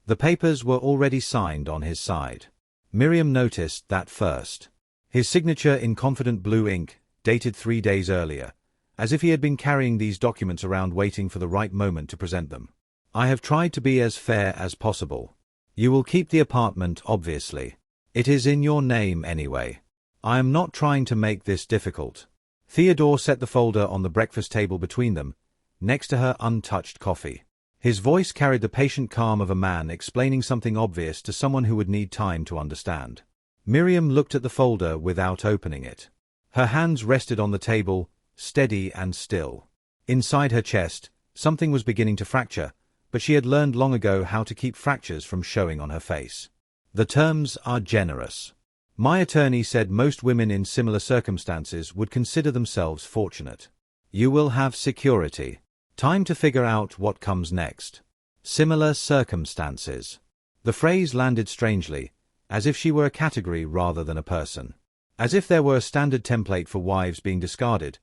The papers were already signed on his side. Miriam noticed that first. His signature in confident blue ink, dated 3 days earlier, as if he had been carrying these documents around waiting for the right moment to present them. I have tried to be as fair as possible. You will keep the apartment, obviously. It is in your name anyway. I am not trying to make this difficult. Theodore set the folder on the breakfast table between them, next to her untouched coffee. His voice carried the patient calm of a man explaining something obvious to someone who would need time to understand. Miriam looked at the folder without opening it. Her hands rested on the table, steady and still. Inside her chest, something was beginning to fracture, but she had learned long ago how to keep fractures from showing on her face. The terms are generous. My attorney said most women in similar circumstances would consider themselves fortunate. You will have security. Time to figure out what comes next. Similar circumstances. The phrase landed strangely, as if she were a category rather than a person. As if there were a standard template for wives being discarded,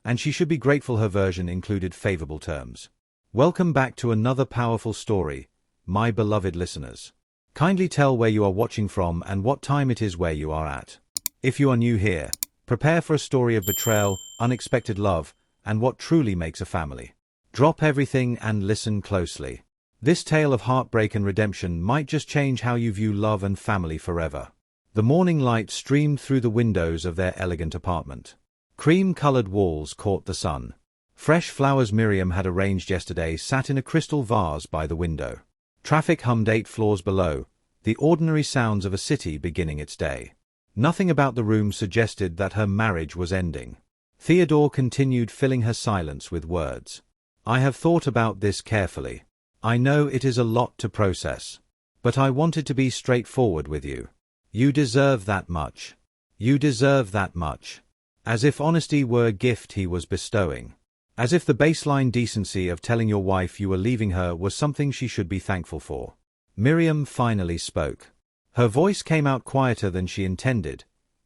and she should be grateful her version included favorable terms. Welcome back to another powerful story, my beloved listeners. Kindly tell where you are watching from and what time it is where you are at. If you are new here, prepare for a story of betrayal, unexpected love, and what truly makes a family. Drop everything and listen closely. This tale of heartbreak and redemption might just change how you view love and family forever. The morning light streamed through the windows of their elegant apartment. Cream-colored walls caught the sun. Fresh flowers Miriam had arranged yesterday sat in a crystal vase by the window. Traffic hummed 8 floors below, the ordinary sounds of a city beginning its day. Nothing about the room suggested that her marriage was ending. Theodore continued filling her silence with words. I have thought about this carefully. I know it is a lot to process. But I wanted to be straightforward with you. You deserve that much. You deserve that much. As if honesty were a gift he was bestowing. As if the baseline decency of telling your wife you were leaving her was something she should be thankful for. Miriam finally spoke. Her voice came out quieter than she intended,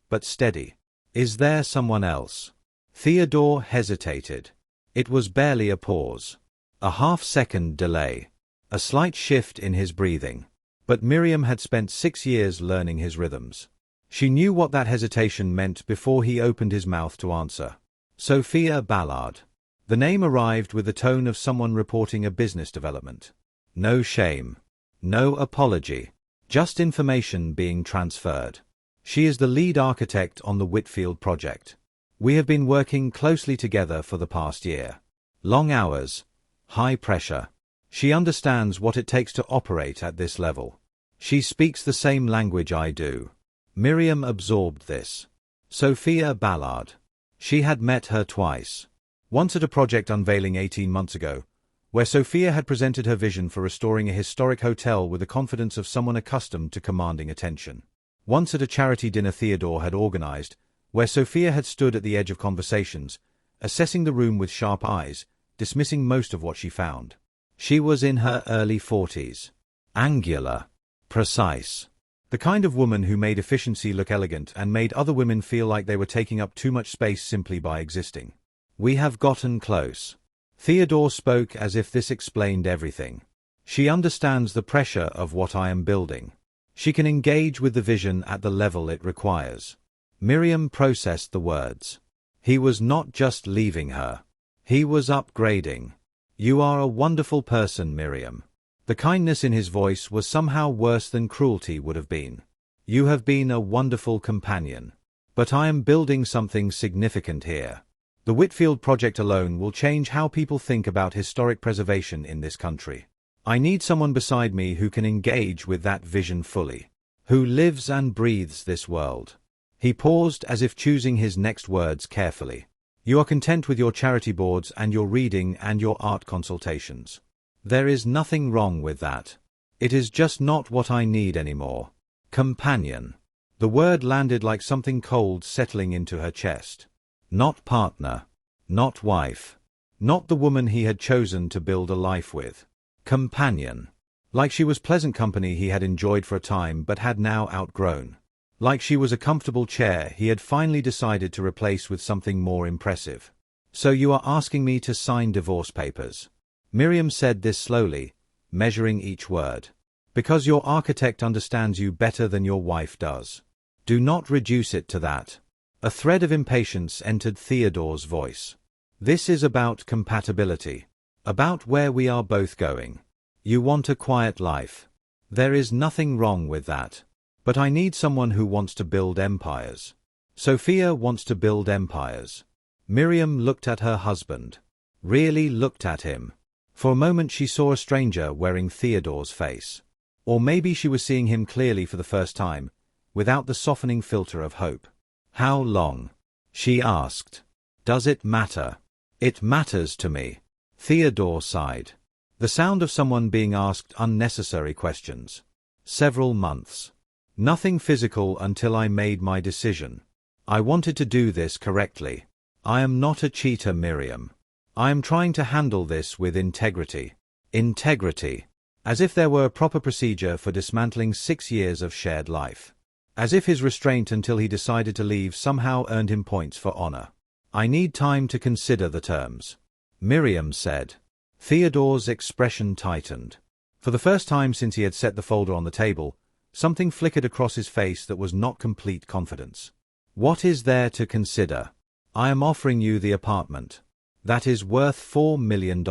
but steady. Is there someone else? Theodore hesitated. It was barely a pause. A half-second delay. A slight shift in his breathing. But Miriam had spent 6 years learning his rhythms. She knew what that hesitation meant before he opened his mouth to answer. Sophia Ballard. The name arrived with the tone of someone reporting a business development. No shame. No apology. Just information being transferred. She is the lead architect on the Whitfield project. We have been working closely together for the past year. Long hours. High pressure. She understands what it takes to operate at this level. She speaks the same language I do. Miriam absorbed this. Sophia Ballard. She had met her twice. Once at a project unveiling 18 months ago, where Sophia had presented her vision for restoring a historic hotel with the confidence of someone accustomed to commanding attention. Once at a charity dinner Theodore had organized, where Sophia had stood at the edge of conversations, assessing the room with sharp eyes, dismissing most of what she found. She was in her early 40s. Angular. Precise. The kind of woman who made efficiency look elegant and made other women feel like they were taking up too much space simply by existing. We have gotten close. Theodore spoke as if this explained everything. She understands the pressure of what I am building. She can engage with the vision at the level it requires. Miriam processed the words. He was not just leaving her. He was upgrading. You are a wonderful person, Miriam. The kindness in his voice was somehow worse than cruelty would have been. You have been a wonderful companion. But I am building something significant here. The Whitfield project alone will change how people think about historic preservation in this country. I need someone beside me who can engage with that vision fully. Who lives and breathes this world. He paused as if choosing his next words carefully. You are content with your charity boards and your reading and your art consultations. There is nothing wrong with that. It is just not what I need anymore. Companion. The word landed like something cold settling into her chest. Not partner. Not wife. Not the woman he had chosen to build a life with. Companion. Like she was pleasant company he had enjoyed for a time but had now outgrown. Like she was a comfortable chair he had finally decided to replace with something more impressive. So you are asking me to sign divorce papers? Miriam said this slowly, measuring each word. Because your architect understands you better than your wife does. Do not reduce it to that. A thread of impatience entered Theodore's voice. This is about compatibility. About where we are both going. You want a quiet life. There is nothing wrong with that. But I need someone who wants to build empires. Sophia wants to build empires. Miriam looked at her husband. Really looked at him. For a moment she saw a stranger wearing Theodore's face. Or maybe she was seeing him clearly for the first time, without the softening filter of hope. How long? She asked. Does it matter? It matters to me. Theodore sighed. The sound of someone being asked unnecessary questions. Several months. Nothing physical until I made my decision. I wanted to do this correctly. I am not a cheater, Miriam. I am trying to handle this with integrity. Integrity. As if there were a proper procedure for dismantling 6 years of shared life. As if his restraint until he decided to leave somehow earned him points for honor. I need time to consider the terms. Miriam said. Theodore's expression tightened. For the first time since he had set the folder on the table, something flickered across his face that was not complete confidence. What is there to consider? I am offering you the apartment. That is worth $4 million.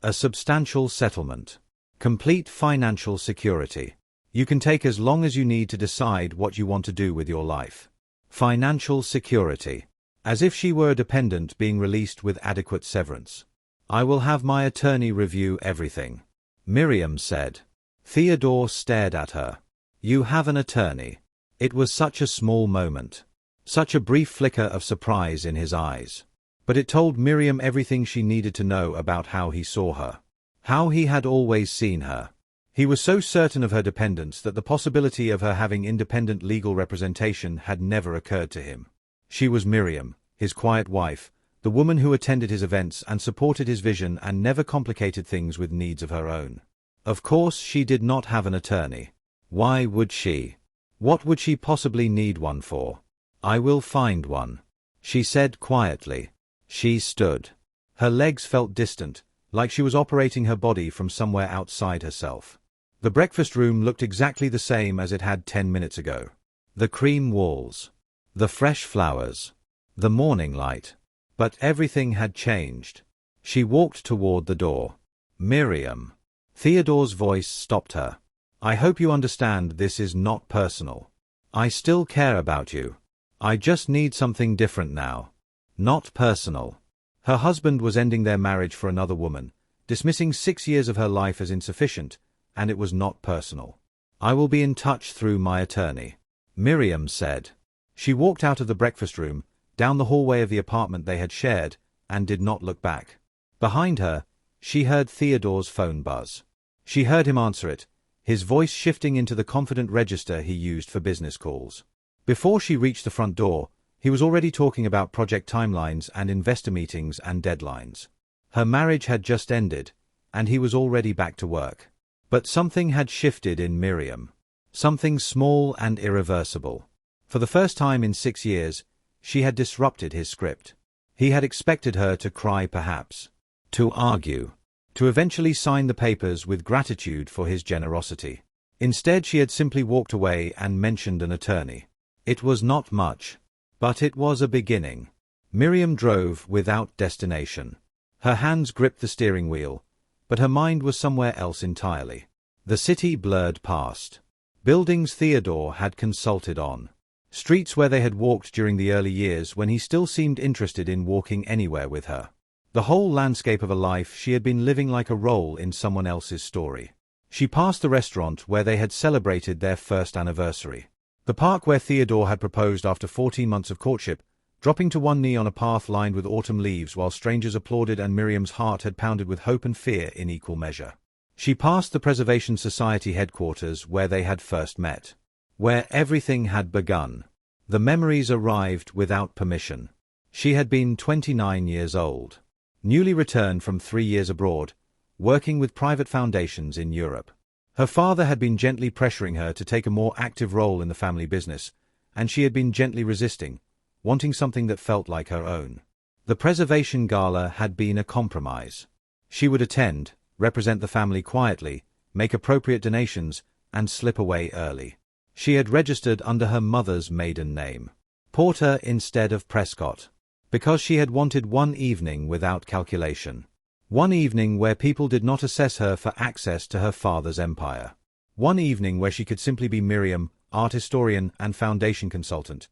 A substantial settlement. Complete financial security. You can take as long as you need to decide what you want to do with your life. Financial security. As if she were a dependent being released with adequate severance. I will have my attorney review everything. Miriam said. Theodore stared at her. You have an attorney. It was such a small moment. Such a brief flicker of surprise in his eyes. But it told Miriam everything she needed to know about how he saw her. How he had always seen her. He was so certain of her dependence that the possibility of her having independent legal representation had never occurred to him. She was Miriam, his quiet wife, the woman who attended his events and supported his vision and never complicated things with needs of her own. Of course she did not have an attorney. Why would she? What would she possibly need one for? I will find one, she said quietly. She stood. Her legs felt distant, like she was operating her body from somewhere outside herself. The breakfast room looked exactly the same as it had 10 minutes ago. The cream walls. The fresh flowers. The morning light. But everything had changed. She walked toward the door. Miriam. Theodore's voice stopped her. I hope you understand this is not personal. I still care about you. I just need something different now. Not personal. Her husband was ending their marriage for another woman, dismissing 6 years of her life as insufficient, and it was not personal. I will be in touch through my attorney. Miriam said. She walked out of the breakfast room, down the hallway of the apartment they had shared, and did not look back. Behind her, she heard Theodore's phone buzz. She heard him answer it, his voice shifting into the confident register he used for business calls. Before she reached the front door, he was already talking about project timelines and investor meetings and deadlines. Her marriage had just ended, and he was already back to work. But something had shifted in Miriam. Something small and irreversible. For the first time in 6 years, she had disrupted his script. He had expected her to cry perhaps. To argue. To eventually sign the papers with gratitude for his generosity. Instead she had simply walked away and mentioned an attorney. It was not much. But it was a beginning. Miriam drove without destination. Her hands gripped the steering wheel, but her mind was somewhere else entirely. The city blurred past. Buildings Theodore had consulted on. Streets where they had walked during the early years when he still seemed interested in walking anywhere with her. The whole landscape of a life she had been living like a role in someone else's story. She passed the restaurant where they had celebrated their first anniversary. The park where Theodore had proposed after 14 months of courtship, dropping to one knee on a path lined with autumn leaves while strangers applauded and Miriam's heart had pounded with hope and fear in equal measure. She passed the Preservation Society headquarters where they had first met. Where everything had begun. The memories arrived without permission. She had been 29 years old. Newly returned from 3 years abroad, working with private foundations in Europe. Her father had been gently pressuring her to take a more active role in the family business, and she had been gently resisting, wanting something that felt like her own. The Preservation Gala had been a compromise. She would attend, represent the family quietly, make appropriate donations, and slip away early. She had registered under her mother's maiden name, Porter instead of Prescott, because she had wanted one evening without calculation. One evening where people did not assess her for access to her father's empire. One evening where she could simply be Miriam, art historian and foundation consultant,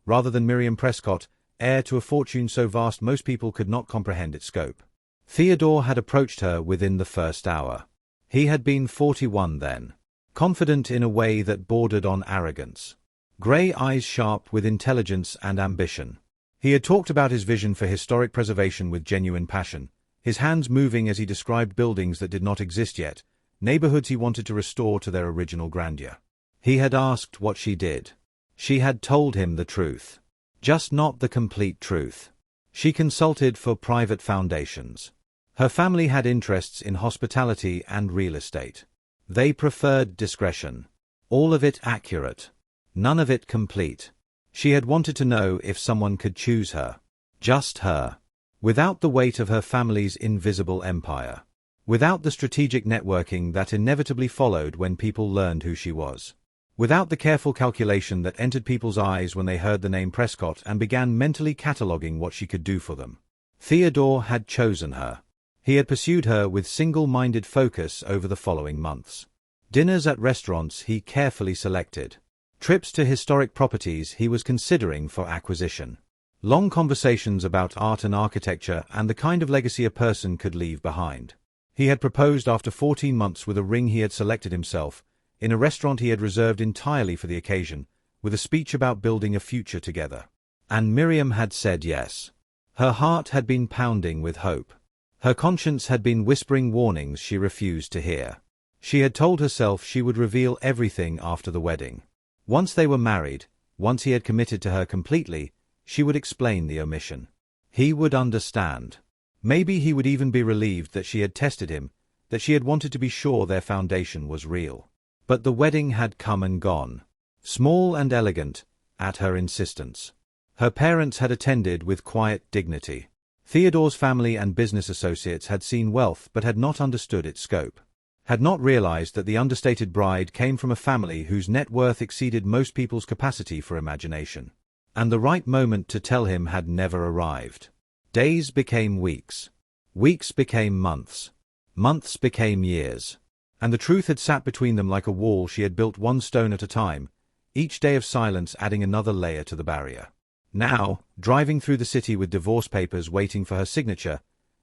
rather than Miriam Prescott, heir to a fortune so vast most people could not comprehend its scope. Theodore had approached her within the first hour. He had been 41 then, confident in a way that bordered on arrogance. Grey eyes sharp with intelligence and ambition. He had talked about his vision for historic preservation with genuine passion, his hands moving as he described buildings that did not exist yet, neighborhoods he wanted to restore to their original grandeur. He had asked what she did. She had told him the truth. Just not the complete truth. She consulted for private foundations. Her family had interests in hospitality and real estate. They preferred discretion. All of it accurate. None of it complete. She had wanted to know if someone could choose her. Just her. Without the weight of her family's invisible empire. Without the strategic networking that inevitably followed when people learned who she was. Without the careful calculation that entered people's eyes when they heard the name Prescott and began mentally cataloguing what she could do for them. Theodore had chosen her. He had pursued her with single-minded focus over the following months. Dinners at restaurants he carefully selected. Trips to historic properties he was considering for acquisition. Long conversations about art and architecture and the kind of legacy a person could leave behind. He had proposed after 14 months with a ring he had selected himself, in a restaurant he had reserved entirely for the occasion, with a speech about building a future together. And Miriam had said yes. Her heart had been pounding with hope. Her conscience had been whispering warnings she refused to hear. She had told herself she would reveal everything after the wedding. Once they were married, once he had committed to her completely, she would explain the omission. He would understand. Maybe he would even be relieved that she had tested him, that she had wanted to be sure their foundation was real. But the wedding had come and gone. Small and elegant, at her insistence. Her parents had attended with quiet dignity. Theodore's family and business associates had seen wealth but had not understood its scope. Had not realized that the understated bride came from a family whose net worth exceeded most people's capacity for imagination. And the right moment to tell him had never arrived. Days became weeks. Weeks became months. Months became years. And the truth had sat between them like a wall she had built one stone at a time, each day of silence adding another layer to the barrier. Now, driving through the city with divorce papers waiting for her signature,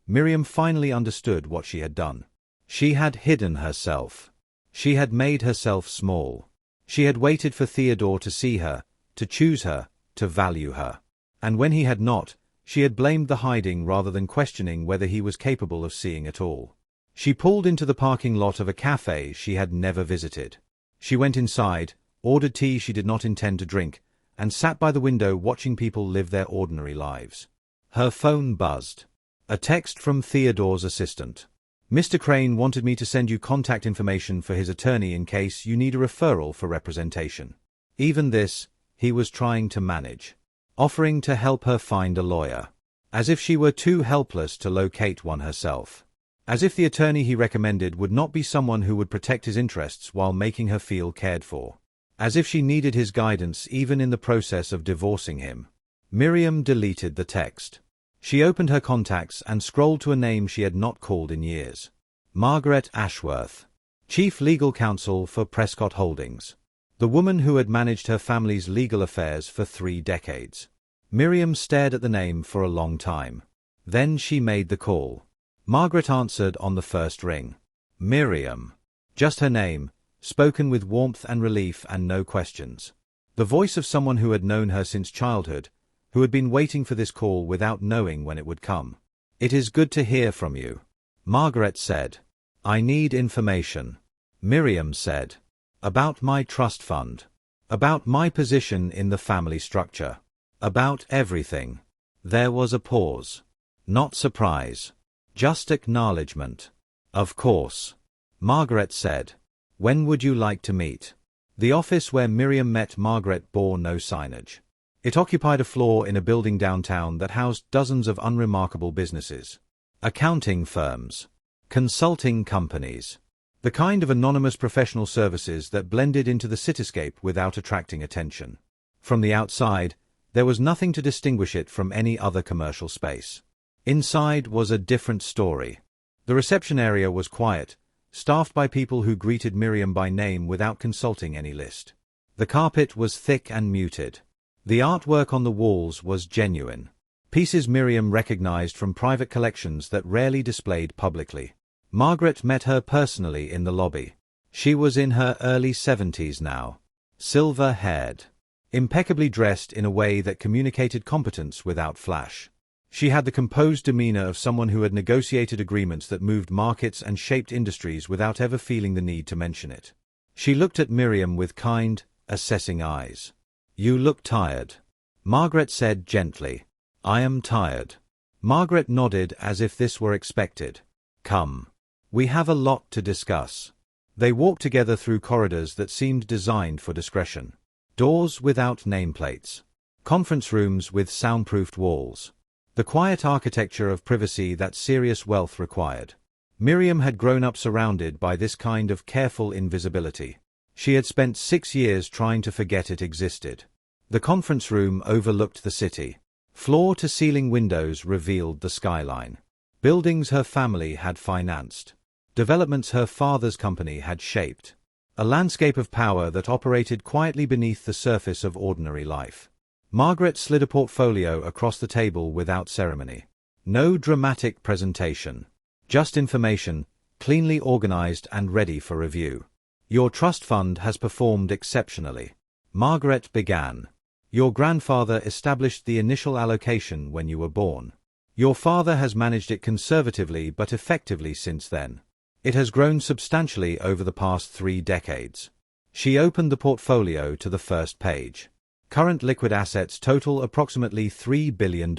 Miriam finally understood what she had done. She had hidden herself. She had made herself small. She had waited for Theodore to see her, to choose her, to value her. And when he had not, she had blamed the hiding rather than questioning whether he was capable of seeing at all. She pulled into the parking lot of a cafe she had never visited. She went inside, ordered tea she did not intend to drink, and sat by the window watching people live their ordinary lives. Her phone buzzed. A text from Theodore's assistant. Mr. Crane wanted me to send you contact information for his attorney in case you need a referral for representation. Even this, he was trying to manage. Offering to help her find a lawyer. As if she were too helpless to locate one herself. As if the attorney he recommended would not be someone who would protect his interests while making her feel cared for. As if she needed his guidance even in the process of divorcing him. Miriam deleted the text. She opened her contacts and scrolled to a name she had not called in years. Margaret Ashworth. Chief Legal Counsel for Prescott Holdings. The woman who had managed her family's legal affairs for 3 decades. Miriam stared at the name for a long time. Then she made the call. Margaret answered on the first ring. Miriam. Just her name, spoken with warmth and relief and no questions. The voice of someone who had known her since childhood, who had been waiting for this call without knowing when it would come. It is good to hear from you. Margaret said. I need information. Miriam said. About my trust fund. About my position in the family structure. About everything. There was a pause. Not surprise. Just acknowledgement. Of course. Margaret said. When would you like to meet? The office where Miriam met Margaret bore no signage. It occupied a floor in a building downtown that housed dozens of unremarkable businesses. Accounting firms. Consulting companies. The kind of anonymous professional services that blended into the cityscape without attracting attention. From the outside, there was nothing to distinguish it from any other commercial space. Inside was a different story. The reception area was quiet, staffed by people who greeted Miriam by name without consulting any list. The carpet was thick and muted. The artwork on the walls was genuine. Pieces Miriam recognized from private collections that rarely displayed publicly. Margaret met her personally in the lobby. She was in her early 70s now. Silver-haired. Impeccably dressed in a way that communicated competence without flash. She had the composed demeanor of someone who had negotiated agreements that moved markets and shaped industries without ever feeling the need to mention it. She looked at Miriam with kind, assessing eyes. "You look tired," Margaret said gently. "I am tired." Margaret nodded as if this were expected. "Come. We have a lot to discuss." They walked together through corridors that seemed designed for discretion. Doors without nameplates. Conference rooms with soundproofed walls. The quiet architecture of privacy that serious wealth required. Miriam had grown up surrounded by this kind of careful invisibility. She had spent 6 years trying to forget it existed. The conference room overlooked the city. Floor-to-ceiling windows revealed the skyline. Buildings her family had financed. Developments her father's company had shaped. A landscape of power that operated quietly beneath the surface of ordinary life. Margaret slid a portfolio across the table without ceremony. No dramatic presentation. Just information, cleanly organized and ready for review. "Your trust fund has performed exceptionally," Margaret began. "Your grandfather established the initial allocation when you were born. Your father has managed it conservatively but effectively since then. It has grown substantially over the past 3 decades. She opened the portfolio to the first page. Current liquid assets total approximately $3 billion.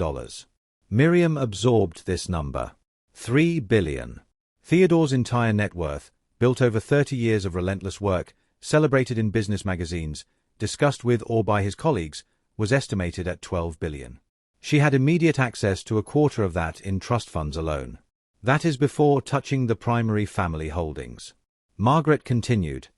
Miriam absorbed this number. $3 billion. Theodore's entire net worth, built over 30 years of relentless work, celebrated in business magazines, discussed with or by his colleagues, was estimated at $12 billion. She had immediate access to a quarter of that in trust funds alone. That is before touching the primary family holdings. Margaret continued,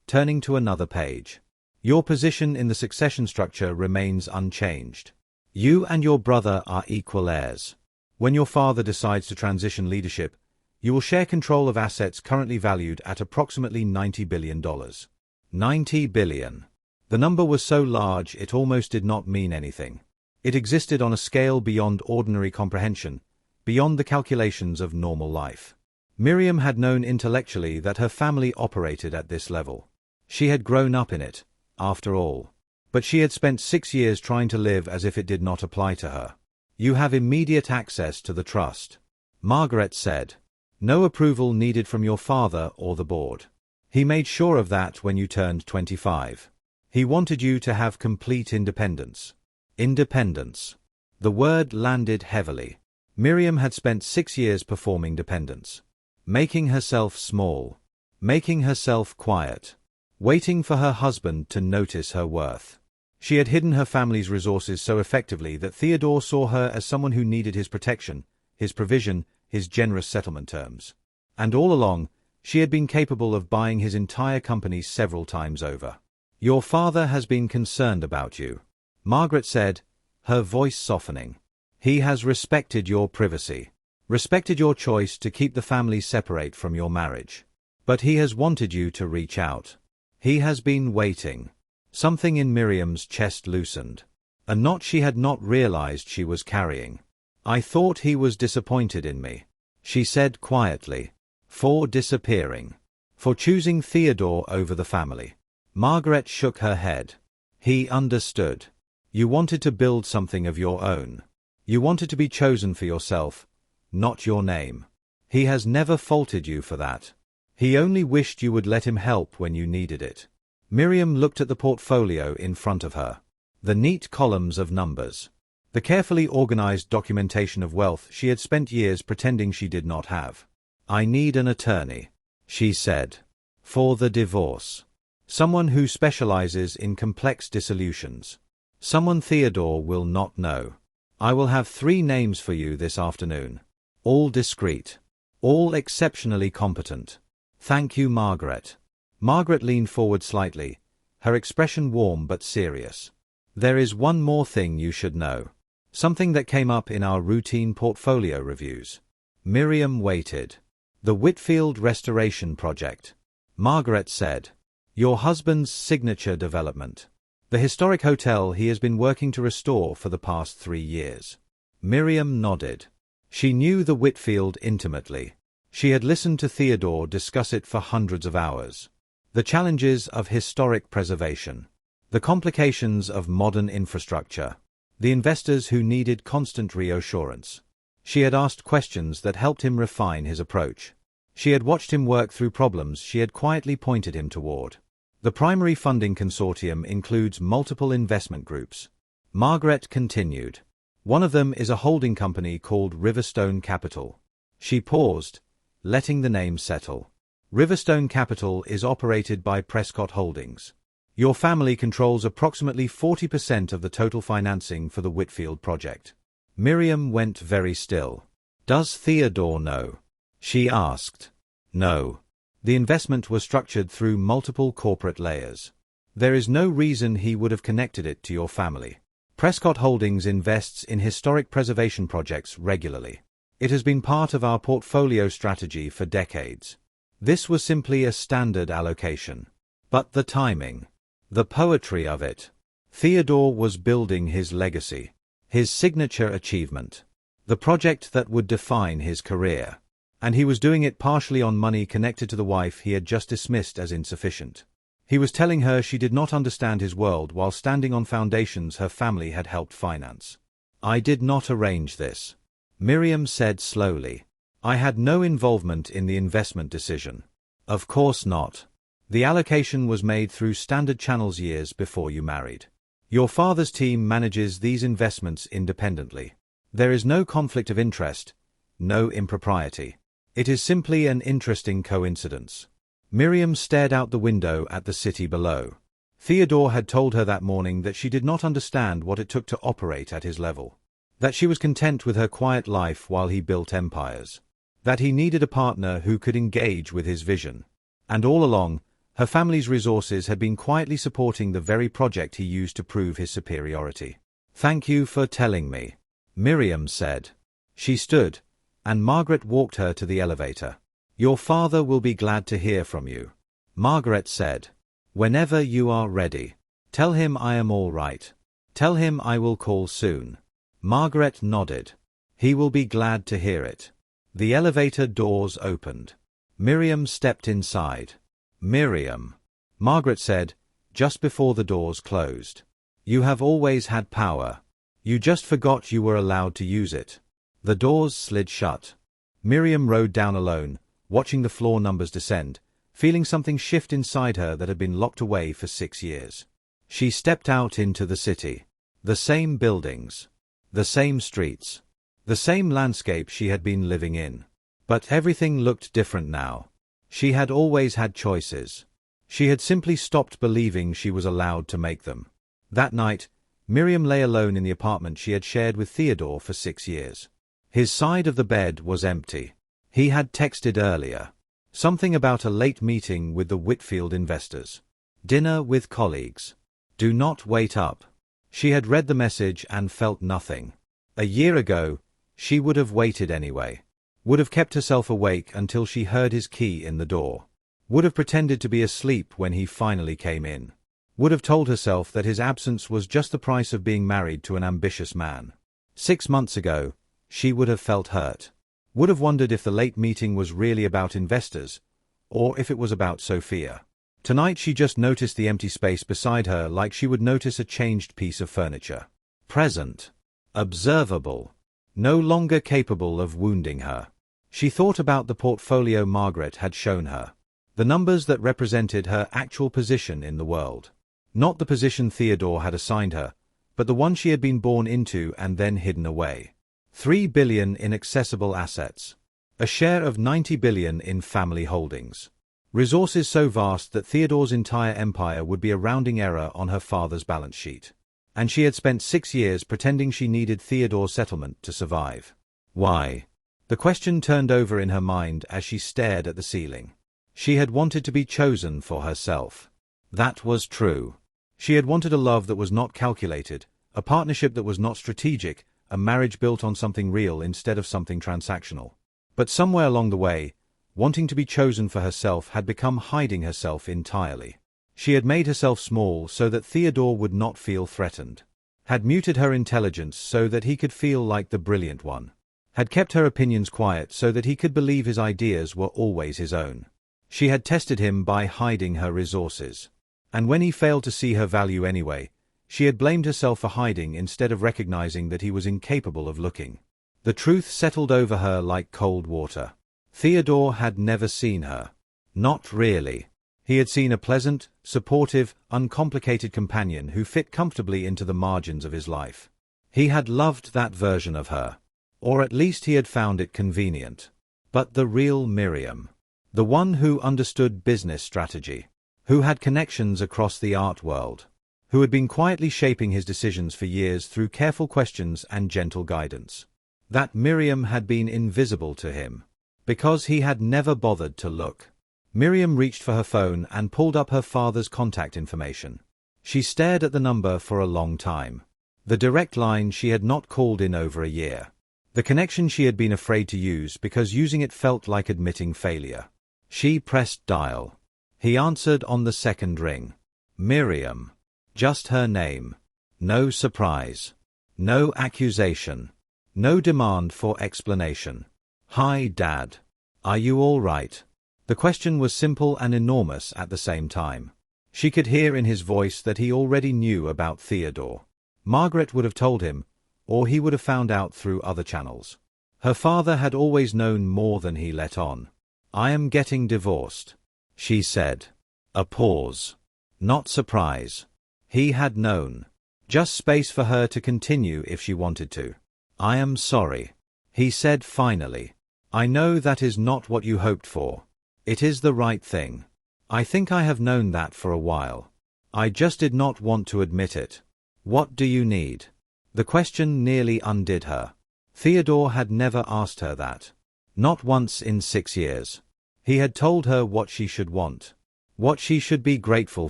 turning to another page. Your position in the succession structure remains unchanged. You and your brother are equal heirs. When your father decides to transition leadership, you will share control of assets currently valued at approximately $90 billion. $90 billion. The number was so large it almost did not mean anything. It existed on a scale beyond ordinary comprehension, beyond the calculations of normal life. Miriam had known intellectually that her family operated at this level. She had grown up in it, after all. But she had spent 6 years trying to live as if it did not apply to her. You have immediate access to the trust, Margaret said. No approval needed from your father or the board. He made sure of that when you turned 25. He wanted you to have complete independence. Independence. The word landed heavily. Miriam had spent 6 years performing dependence. Making herself small. Making herself quiet. Waiting for her husband to notice her worth. She had hidden her family's resources so effectively that Theodore saw her as someone who needed his protection, his provision, his generous settlement terms. And all along, she had been capable of buying his entire company several times over. Your father has been concerned about you, Margaret said, her voice softening. He has respected your privacy, respected your choice to keep the family separate from your marriage. But he has wanted you to reach out. He has been waiting. Something in Miriam's chest loosened. A knot she had not realized she was carrying. I thought he was disappointed in me, she said quietly. For disappearing. For choosing Theodore over the family. Margaret shook her head. He understood. You wanted to build something of your own. You wanted to be chosen for yourself, not your name. He has never faulted you for that. He only wished you would let him help when you needed it. Miriam looked at the portfolio in front of her. The neat columns of numbers. The carefully organized documentation of wealth she had spent years pretending she did not have. I need an attorney, she said. For the divorce. Someone who specializes in complex dissolutions. Someone Theodore will not know. I will have 3 names for you this afternoon. All discreet. All exceptionally competent. Thank you, Margaret. Margaret leaned forward slightly, her expression warm but serious. There is one more thing you should know. Something that came up in our routine portfolio reviews. Miriam waited. The Whitfield Restoration Project. Margaret said. Your husband's signature development. The historic hotel he has been working to restore for the past 3 years. Miriam nodded. She knew the Whitfield intimately. She had listened to Theodore discuss it for hundreds of hours. The challenges of historic preservation. The complications of modern infrastructure. The investors who needed constant reassurance. She had asked questions that helped him refine his approach. She had watched him work through problems she had quietly pointed him toward. The primary funding consortium includes multiple investment groups. Margaret continued. One of them is a holding company called Riverstone Capital. She paused, letting the name settle. Riverstone Capital is operated by Prescott Holdings. Your family controls approximately 40% of the total financing for the Whitfield project. Miriam went very still. Does Theodore know? She asked. No. The investment was structured through multiple corporate layers. There is no reason he would have connected it to your family. Prescott Holdings invests in historic preservation projects regularly. It has been part of our portfolio strategy for decades. This was simply a standard allocation. But the timing. The poetry of it. Theodore was building his legacy. His signature achievement. The project that would define his career. And he was doing it partially on money connected to the wife he had just dismissed as insufficient. He was telling her she did not understand his world while standing on foundations her family had helped finance. I did not arrange this. Miriam said slowly. I had no involvement in the investment decision. Of course not. The allocation was made through standard channels years before you married. Your father's team manages these investments independently. There is no conflict of interest, no impropriety. It is simply an interesting coincidence. Miriam stared out the window at the city below. Theodore had told her that morning that she did not understand what it took to operate at his level. That she was content with her quiet life while he built empires. That he needed a partner who could engage with his vision. And all along, her family's resources had been quietly supporting the very project he used to prove his superiority. Thank you for telling me, Miriam said. She stood, and Margaret walked her to the elevator. Your father will be glad to hear from you. Margaret said. Whenever you are ready. Tell him I am all right. Tell him I will call soon. Margaret nodded. He will be glad to hear it. The elevator doors opened. Miriam stepped inside. Miriam, Margaret said, just before the doors closed. You have always had power. You just forgot you were allowed to use it. The doors slid shut. Miriam rode down alone, watching the floor numbers descend, feeling something shift inside her that had been locked away for 6 years. She stepped out into the city. The same buildings. The same streets. The same landscape she had been living in. But everything looked different now. She had always had choices. She had simply stopped believing she was allowed to make them. That night, Miriam lay alone in the apartment she had shared with Theodore for 6 years. His side of the bed was empty. He had texted earlier. Something about a late meeting with the Whitfield investors. Dinner with colleagues. Do not wait up. She had read the message and felt nothing. A year ago, she would have waited anyway. Would have kept herself awake until she heard his key in the door. Would have pretended to be asleep when he finally came in. Would have told herself that his absence was just the price of being married to an ambitious man. 6 months ago, she would have felt hurt. Would have wondered if the late meeting was really about investors, or if it was about Sophia. Tonight she just noticed the empty space beside her like she would notice a changed piece of furniture. Present. Observable. No longer capable of wounding her. She thought about the portfolio Margaret had shown her. The numbers that represented her actual position in the world. Not the position Theodore had assigned her, but the one she had been born into and then hidden away. 3 billion in accessible assets. A share of 90 billion in family holdings. Resources so vast that Theodore's entire empire would be a rounding error on her father's balance sheet. And she had spent 6 years pretending she needed Theodore's settlement to survive. Why? The question turned over in her mind as she stared at the ceiling. She had wanted to be chosen for herself. That was true. She had wanted a love that was not calculated, a partnership that was not strategic, a marriage built on something real instead of something transactional. But somewhere along the way, wanting to be chosen for herself had become hiding herself entirely. She had made herself small so that Theodore would not feel threatened. Had muted her intelligence so that he could feel like the brilliant one. Had kept her opinions quiet so that he could believe his ideas were always his own. She had tested him by hiding her resources. And when he failed to see her value anyway, she had blamed herself for hiding instead of recognizing that he was incapable of looking. The truth settled over her like cold water. Theodore had never seen her. Not really. He had seen a pleasant, supportive, uncomplicated companion who fit comfortably into the margins of his life. He had loved that version of her. Or at least he had found it convenient. But the real Miriam. The one who understood business strategy. Who had connections across the art world. Who had been quietly shaping his decisions for years through careful questions and gentle guidance. That Miriam had been invisible to him. Because he had never bothered to look. Miriam reached for her phone and pulled up her father's contact information. She stared at the number for a long time. The direct line she had not called in over a year. The connection she had been afraid to use because using it felt like admitting failure. She pressed dial. He answered on the second ring. Miriam. Just her name. No surprise. No accusation. No demand for explanation. Hi, Dad. Are you all right? The question was simple and enormous at the same time. She could hear in his voice that he already knew about Theodore. Margaret would have told him, or he would have found out through other channels. Her father had always known more than he let on. I am getting divorced, she said. A pause. Not surprise. He had known. Just space for her to continue if she wanted to. I am sorry, he said finally. I know that is not what you hoped for. It is the right thing. I think I have known that for a while. I just did not want to admit it. What do you need? The question nearly undid her. Theodore had never asked her that. Not once in 6 years. He had told her what she should want. What she should be grateful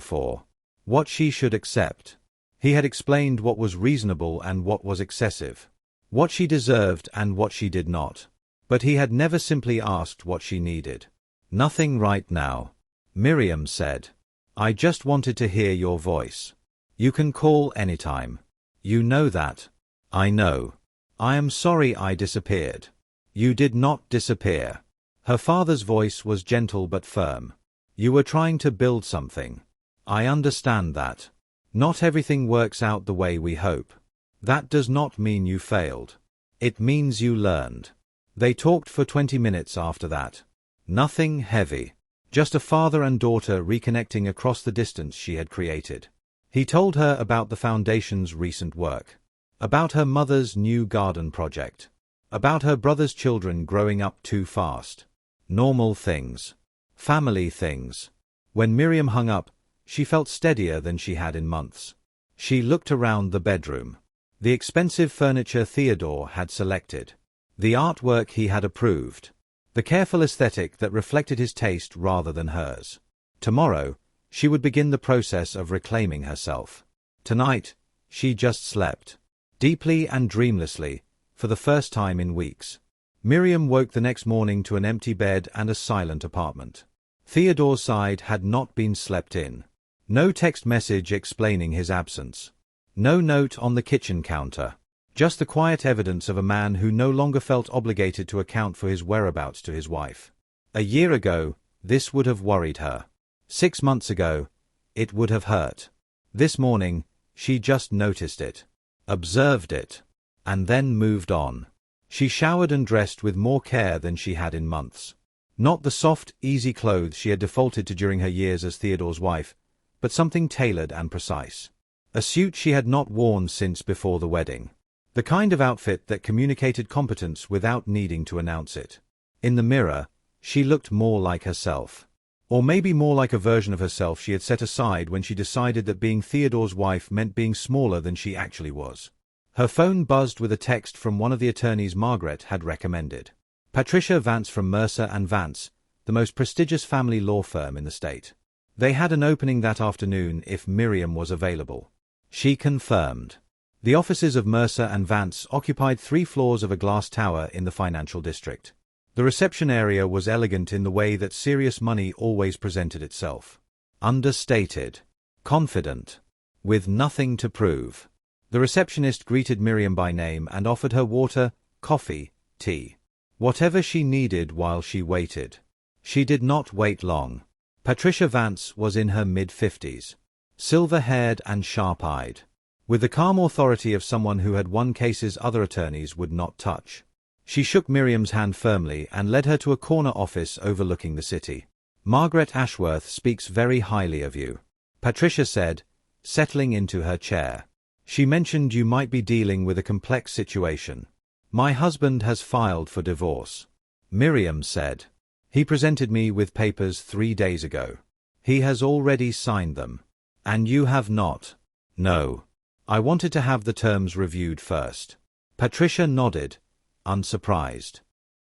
for. What she should accept. He had explained what was reasonable and what was excessive. What she deserved and what she did not. But he had never simply asked what she needed. Nothing right now, Miriam said. I just wanted to hear your voice. You can call anytime. You know that. I know. I am sorry I disappeared. You did not disappear. Her father's voice was gentle but firm. You were trying to build something. I understand that. Not everything works out the way we hope. That does not mean you failed. It means you learned. They talked for 20 minutes after that. Nothing heavy. Just a father and daughter reconnecting across the distance she had created. He told her about the Foundation's recent work. About her mother's new garden project. About her brother's children growing up too fast. Normal things. Family things. When Miriam hung up, she felt steadier than she had in months. She looked around the bedroom. The expensive furniture Theodore had selected. The artwork he had approved. The careful aesthetic that reflected his taste rather than hers. Tomorrow, she would begin the process of reclaiming herself. Tonight, she just slept. Deeply and dreamlessly, for the first time in weeks. Miriam woke the next morning to an empty bed and a silent apartment. Theodore's side had not been slept in. No text message explaining his absence. No note on the kitchen counter. Just the quiet evidence of a man who no longer felt obligated to account for his whereabouts to his wife. A year ago, this would have worried her. 6 months ago, it would have hurt. This morning, she just noticed it. Observed it. And then moved on. She showered and dressed with more care than she had in months. Not the soft, easy clothes she had defaulted to during her years as Theodore's wife, but something tailored and precise. A suit she had not worn since before the wedding. The kind of outfit that communicated competence without needing to announce it. In the mirror, she looked more like herself. Or maybe more like a version of herself she had set aside when she decided that being Theodore's wife meant being smaller than she actually was. Her phone buzzed with a text from one of the attorneys Margaret had recommended. Patricia Vance from Mercer and Vance, the most prestigious family law firm in the state. They had an opening that afternoon if Miriam was available. She confirmed. The offices of Mercer and Vance occupied 3 floors of a glass tower in the financial district. The reception area was elegant in the way that serious money always presented itself. Understated. Confident. With nothing to prove. The receptionist greeted Miriam by name and offered her water, coffee, tea. Whatever she needed while she waited. She did not wait long. Patricia Vance was in her mid-50s. Silver-haired and sharp-eyed. With the calm authority of someone who had won cases other attorneys would not touch. She shook Miriam's hand firmly and led her to a corner office overlooking the city. "Margaret Ashworth speaks very highly of you," Patricia said, settling into her chair. "She mentioned you might be dealing with a complex situation." "My husband has filed for divorce," Miriam said. "He presented me with papers 3 days ago. He has already signed them. And you have not." "No. I wanted to have the terms reviewed first." Patricia nodded, unsurprised.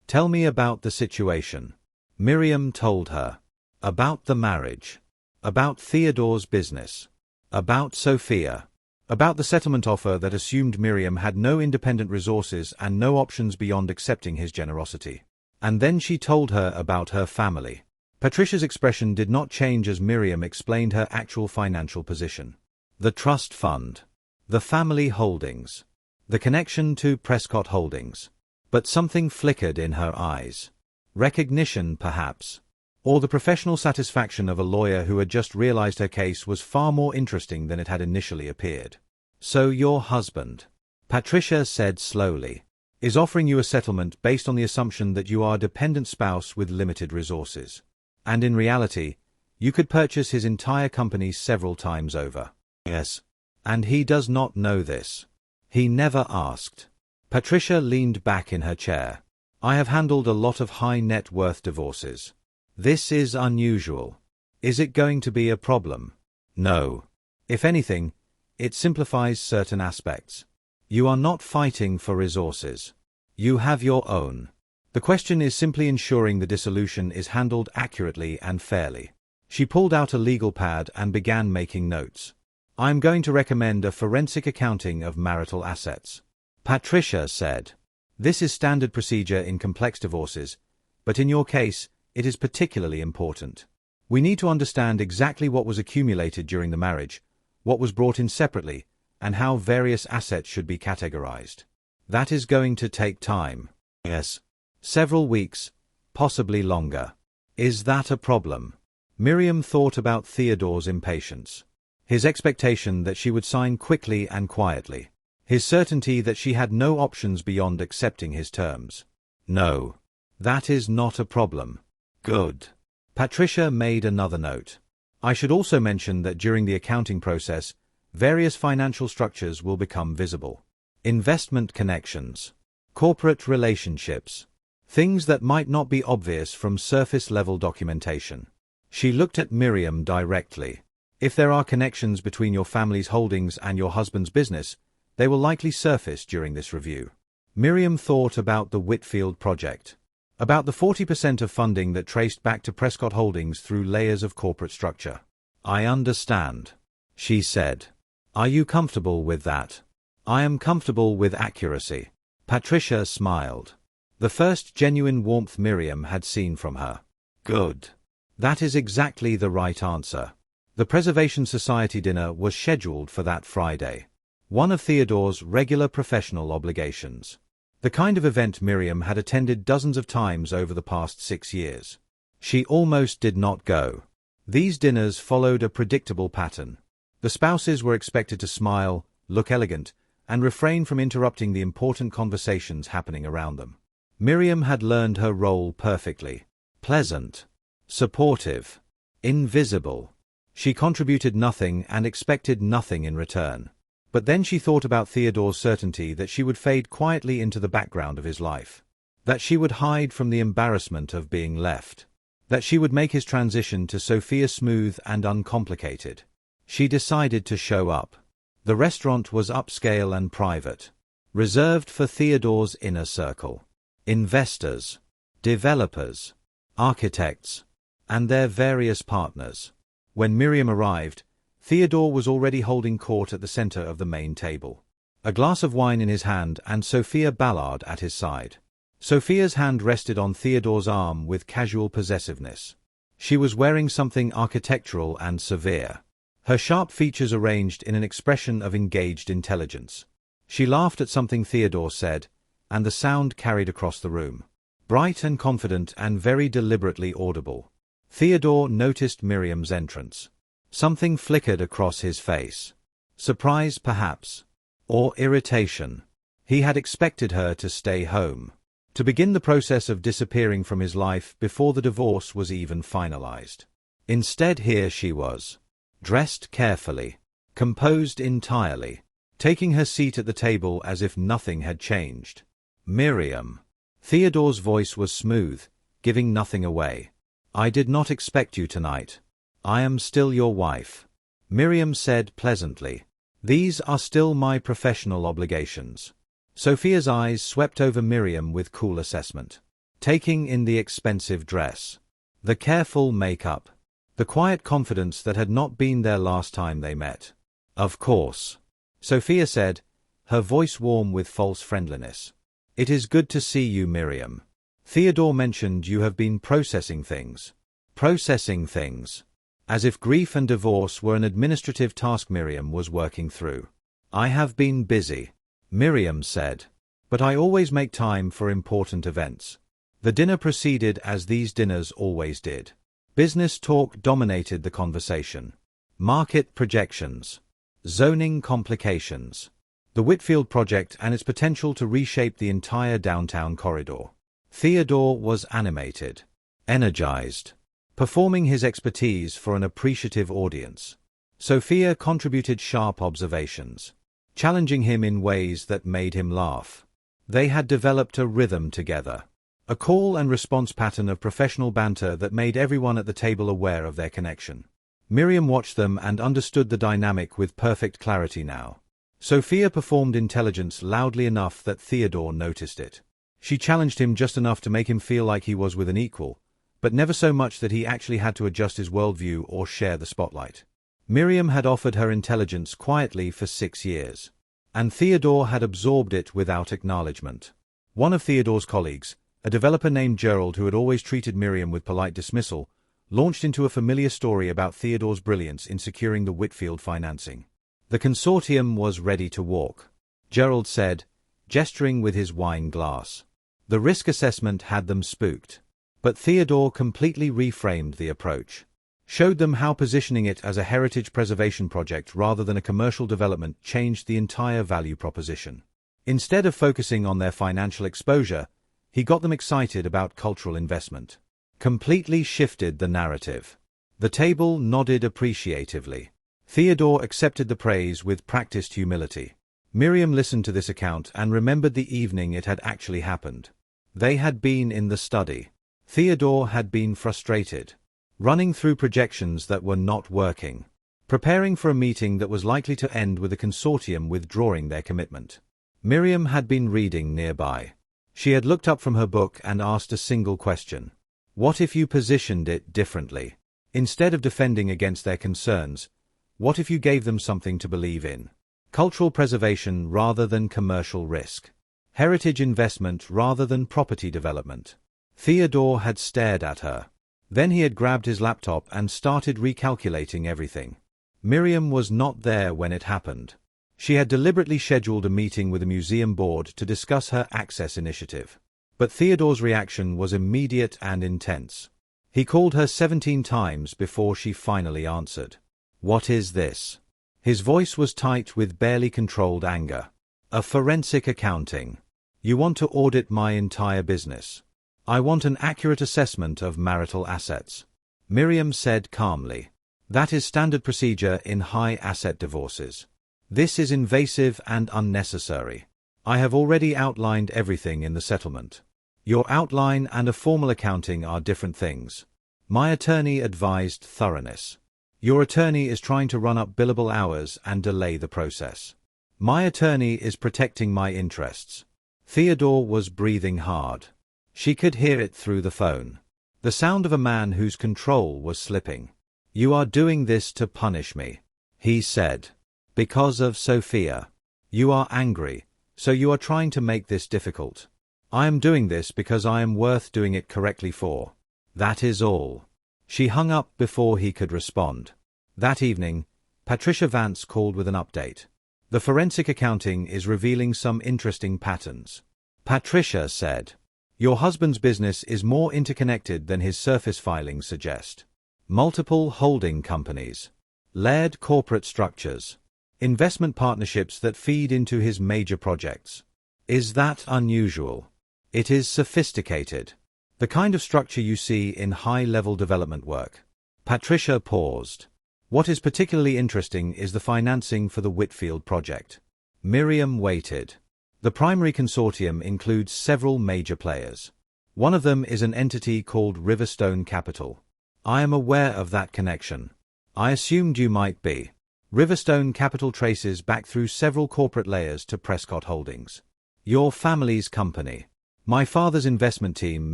"Tell me about the situation." Miriam told her. About the marriage. About Theodore's business. About Sophia. About the settlement offer that assumed Miriam had no independent resources and no options beyond accepting his generosity. And then she told her about her family. Patricia's expression did not change as Miriam explained her actual financial position. The trust fund. The family holdings. The connection to Prescott Holdings. But something flickered in her eyes. Recognition, perhaps. Or the professional satisfaction of a lawyer who had just realized her case was far more interesting than it had initially appeared. "So your husband," Patricia said slowly, "is offering you a settlement based on the assumption that you are a dependent spouse with limited resources. And in reality, you could purchase his entire company several times over." "Yes. And he does not know this. He never asked." Patricia leaned back in her chair. "I have handled a lot of high net worth divorces. This is unusual. Is it going to be a problem?" "No. If anything, it simplifies certain aspects. You are not fighting for resources. You have your own. The question is simply ensuring the dissolution is handled accurately and fairly." She pulled out a legal pad and began making notes. "I am going to recommend a forensic accounting of marital assets," Patricia said. "This is standard procedure in complex divorces, but in your case, it is particularly important. We need to understand exactly what was accumulated during the marriage, what was brought in separately, and how various assets should be categorized. That is going to take time." "Yes. Several weeks, possibly longer." "Is that a problem?" Miriam thought about Theodore's impatience. His expectation that she would sign quickly and quietly. His certainty that she had no options beyond accepting his terms. "No. That is not a problem." "Good." Patricia made another note. "I should also mention that during the accounting process, various financial structures will become visible. Investment connections. Corporate relationships. Things that might not be obvious from surface-level documentation." She looked at Miriam directly. "If there are connections between your family's holdings and your husband's business, they will likely surface during this review." Miriam thought about the Whitfield project. About the 40% of funding that traced back to Prescott Holdings through layers of corporate structure. "I understand," she said. "Are you comfortable with that?" "I am comfortable with accuracy." Patricia smiled. The first genuine warmth Miriam had seen from her. "Good. That is exactly the right answer." The Preservation Society dinner was scheduled for that Friday. One of Theodore's regular professional obligations. The kind of event Miriam had attended dozens of times over the past 6 years. She almost did not go. These dinners followed a predictable pattern. The spouses were expected to smile, look elegant, and refrain from interrupting the important conversations happening around them. Miriam had learned her role perfectly. Pleasant. Supportive. Invisible. She contributed nothing and expected nothing in return. But then she thought about Theodore's certainty that she would fade quietly into the background of his life. That she would hide from the embarrassment of being left. That she would make his transition to Sophia smooth and uncomplicated. She decided to show up. The restaurant was upscale and private. Reserved for Theodore's inner circle. Investors. Developers. architects, and their various partners. When Miriam arrived, Theodore was already holding court at the center of the main table. A glass of wine in his hand and Sophia Ballard at his side. Sophia's hand rested on Theodore's arm with casual possessiveness. She was wearing something architectural and severe. Her sharp features arranged in an expression of engaged intelligence. She laughed at something Theodore said, and the sound carried across the room. Bright and confident and very deliberately audible. Theodore noticed Miriam's entrance. Something flickered across his face. Surprise, perhaps. Or irritation. He had expected her to stay home. To begin the process of disappearing from his life before the divorce was even finalized. Instead, here she was. Dressed carefully. Composed entirely. Taking her seat at the table as if nothing had changed. Miriam. Theodore's voice was smooth, giving nothing away. I did not expect you tonight. I am still your wife. Miriam said pleasantly. These are still my professional obligations. Sophia's eyes swept over Miriam with cool assessment. Taking in the expensive dress. The careful makeup. The quiet confidence that had not been there last time they met. Of course. Sophia said, her voice warm with false friendliness. It is good to see you, Miriam. Theodore mentioned you have been processing things. Processing things. As if grief and divorce were an administrative task Miriam was working through. I have been busy, Miriam said. But I always make time for important events. The dinner proceeded as these dinners always did. Business talk dominated the conversation. Market projections. Zoning complications. The Whitfield project and its potential to reshape the entire downtown corridor. Theodore was animated. Energized. Performing his expertise for an appreciative audience. Sophia contributed sharp observations, challenging him in ways that made him laugh. They had developed a rhythm together, a call and response pattern of professional banter that made everyone at the table aware of their connection. Miriam watched them and understood the dynamic with perfect clarity now. Sophia performed intelligence loudly enough that Theodore noticed it. She challenged him just enough to make him feel like he was with an equal, but never so much that he actually had to adjust his worldview or share the spotlight. Miriam had offered her intelligence quietly for 6 years, and Theodore had absorbed it without acknowledgement. One of Theodore's colleagues, a developer named Gerald who had always treated Miriam with polite dismissal, launched into a familiar story about Theodore's brilliance in securing the Whitfield financing. The consortium was ready to walk, Gerald said, gesturing with his wine glass. The risk assessment had them spooked. But Theodore completely reframed the approach. Showed them how positioning it as a heritage preservation project rather than a commercial development changed the entire value proposition. Instead of focusing on their financial exposure, he got them excited about cultural investment. Completely shifted the narrative. The table nodded appreciatively. Theodore accepted the praise with practiced humility. Miriam listened to this account and remembered the evening it had actually happened. They had been in the study. Theodore had been frustrated, running through projections that were not working, preparing for a meeting that was likely to end with the consortium withdrawing their commitment. Miriam had been reading nearby. She had looked up from her book and asked a single question. What if you positioned it differently? Instead of defending against their concerns, what if you gave them something to believe in? Cultural preservation rather than commercial risk. Heritage investment rather than property development. Theodore had stared at her. Then he had grabbed his laptop and started recalculating everything. Miriam was not there when it happened. She had deliberately scheduled a meeting with the museum board to discuss her access initiative. But Theodore's reaction was immediate and intense. He called her 17 times before she finally answered. What is this? His voice was tight with barely controlled anger. A forensic accounting. You want to audit my entire business. I want an accurate assessment of marital assets. Miriam said calmly. That is standard procedure in high-asset divorces. This is invasive and unnecessary. I have already outlined everything in the settlement. Your outline and a formal accounting are different things. My attorney advised thoroughness. Your attorney is trying to run up billable hours and delay the process. My attorney is protecting my interests. Theodore was breathing hard. She could hear it through the phone. the sound of a man whose control was slipping. "You are doing this to punish me," he said. "Because of Sophia. You are angry, so you are trying to make this difficult. I am doing this because I am worth doing it correctly for. That is all." She hung up before he could respond. That evening, Patricia Vance called with an update. "The forensic accounting is revealing some interesting patterns," Patricia said. "Your husband's business is more interconnected than his surface filings suggest. Multiple holding companies, layered corporate structures, investment partnerships that feed into his major projects. Is that unusual? It is sophisticated. The kind of structure you see in high-level development work." Patricia paused. "What is particularly interesting is the financing for the Whitfield project." Miriam waited. "The primary consortium includes several major players. One of them is an entity called Riverstone Capital. I am aware of that connection. I assumed you might be. Riverstone Capital traces back through several corporate layers to Prescott Holdings, your family's company. My father's investment team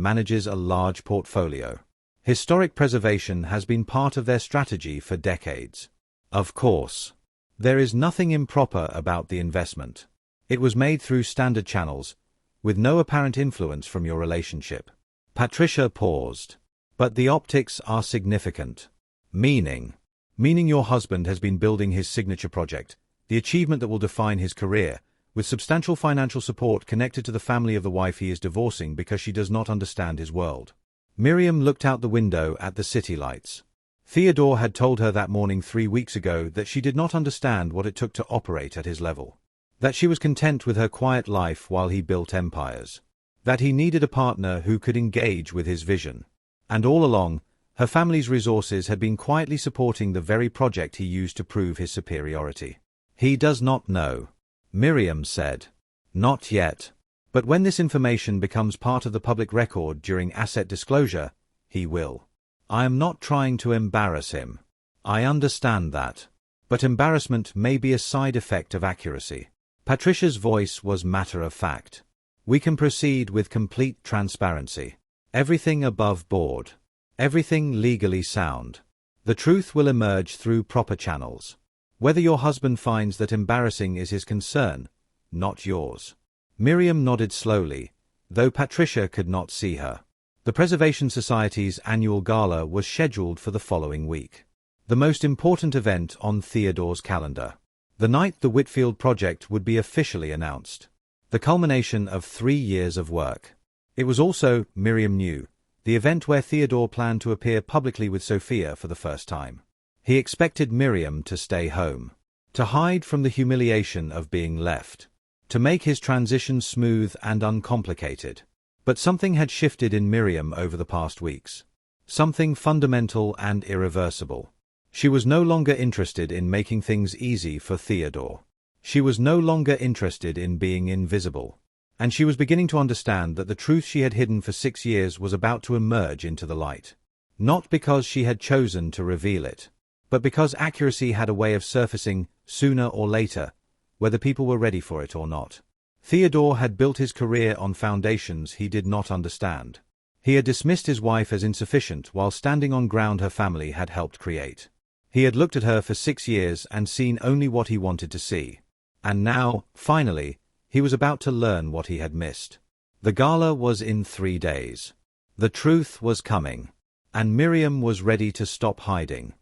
manages a large portfolio. Historic preservation has been part of their strategy for decades. Of course, there is nothing improper about the investment. It was made through standard channels, with no apparent influence from your relationship." Patricia paused. "But the optics are significant." Meaning your husband has been building his signature project, the achievement that will define his career, with substantial financial support connected to the family of the wife he is divorcing because she does not understand his world. Miriam looked out the window at the city lights. Theodore had told her that morning 3 weeks ago that she did not understand what it took to operate at his level. That she was content with her quiet life while he built empires. That he needed a partner who could engage with his vision. And all along, her family's resources had been quietly supporting the very project he used to prove his superiority. "He does not know," Miriam said. "Not yet. But when this information becomes part of the public record during asset disclosure, he will. I am not trying to embarrass him. I understand that. But embarrassment may be a side effect of accuracy." Patricia's voice was matter-of-fact. "We can proceed with complete transparency. Everything above board. Everything legally sound. The truth will emerge through proper channels. Whether your husband finds that embarrassing is his concern, not yours." Miriam nodded slowly, though Patricia could not see her. The Preservation Society's annual gala was scheduled for the following week. The most important event on Theodore's calendar. The night the Whitfield project would be officially announced. The culmination of 3 years of work. It was also, Miriam knew, the event where Theodore planned to appear publicly with Sophia for the first time. He expected Miriam to stay home, to hide from the humiliation of being left, to make his transition smooth and uncomplicated. But something had shifted in Miriam over the past weeks. Something fundamental and irreversible. She was no longer interested in making things easy for Theodore. She was no longer interested in being invisible. And she was beginning to understand that the truth she had hidden for 6 years was about to emerge into the light. Not because she had chosen to reveal it, but because accuracy had a way of surfacing, sooner or later, whether people were ready for it or not. Theodore had built his career on foundations he did not understand. He had dismissed his wife as insufficient while standing on ground her family had helped create. He had looked at her for 6 years and seen only what he wanted to see. And now, finally, he was about to learn what he had missed. The gala was in 3 days. The truth was coming. And Miriam was ready to stop hiding.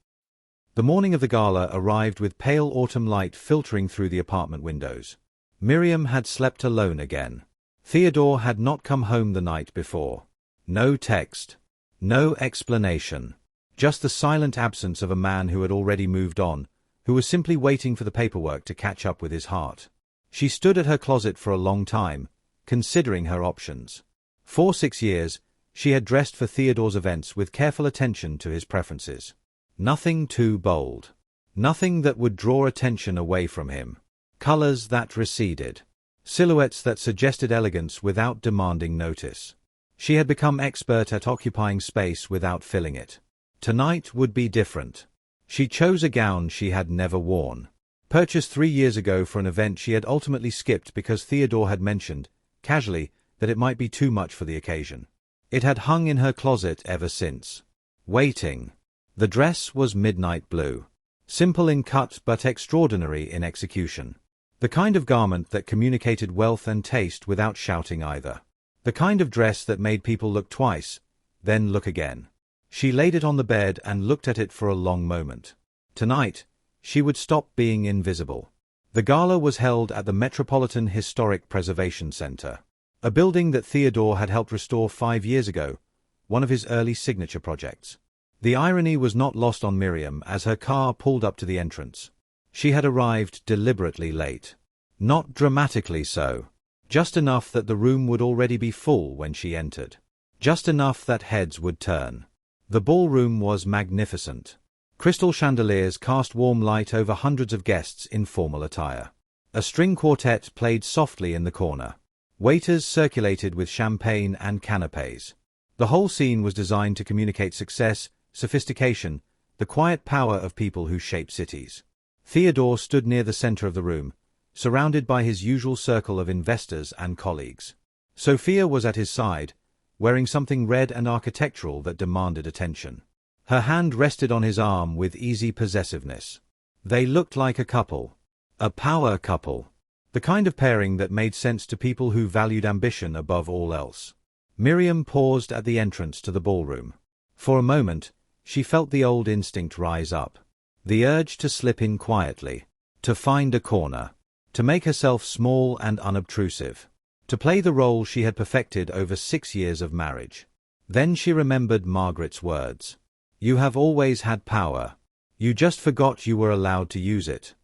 The morning of the gala arrived with pale autumn light filtering through the apartment windows. Miriam had slept alone again. Theodore had not come home the night before. No text. No explanation. Just the silent absence of a man who had already moved on, who was simply waiting for the paperwork to catch up with his heart. She stood at her closet for a long time, considering her options. For 6 years, she had dressed for Theodore's events with careful attention to his preferences. Nothing too bold. Nothing that would draw attention away from him. Colors that receded. Silhouettes that suggested elegance without demanding notice. She had become expert at occupying space without filling it. Tonight would be different. She chose a gown she had never worn. Purchased 3 years ago for an event she had ultimately skipped because Theodore had mentioned, casually, that it might be too much for the occasion. It had hung in her closet ever since. Waiting. The dress was midnight blue. Simple in cut but extraordinary in execution. The kind of garment that communicated wealth and taste without shouting either. The kind of dress that made people look twice, then look again. She laid it on the bed and looked at it for a long moment. Tonight, she would stop being invisible. The gala was held at the Metropolitan Historic Preservation Center, a building that Theodore had helped restore 5 years ago, one of his early signature projects. The irony was not lost on Miriam as her car pulled up to the entrance. She had arrived deliberately late. Not dramatically so. Just enough that the room would already be full when she entered. Just enough that heads would turn. The ballroom was magnificent. Crystal chandeliers cast warm light over hundreds of guests in formal attire. A string quartet played softly in the corner. Waiters circulated with champagne and canapés. The whole scene was designed to communicate success, sophistication, the quiet power of people who shape cities. Theodore stood near the center of the room, surrounded by his usual circle of investors and colleagues. Sophia was at his side, wearing something red and architectural that demanded attention. Her hand rested on his arm with easy possessiveness. They looked like a couple. A power couple. The kind of pairing that made sense to people who valued ambition above all else. Miriam paused at the entrance to the ballroom. For a moment, she felt the old instinct rise up. The urge to slip in quietly. To find a corner. To make herself small and unobtrusive. To play the role she had perfected over 6 years of marriage. Then she remembered Margaret's words. You have always had power. You just forgot you were allowed to use it.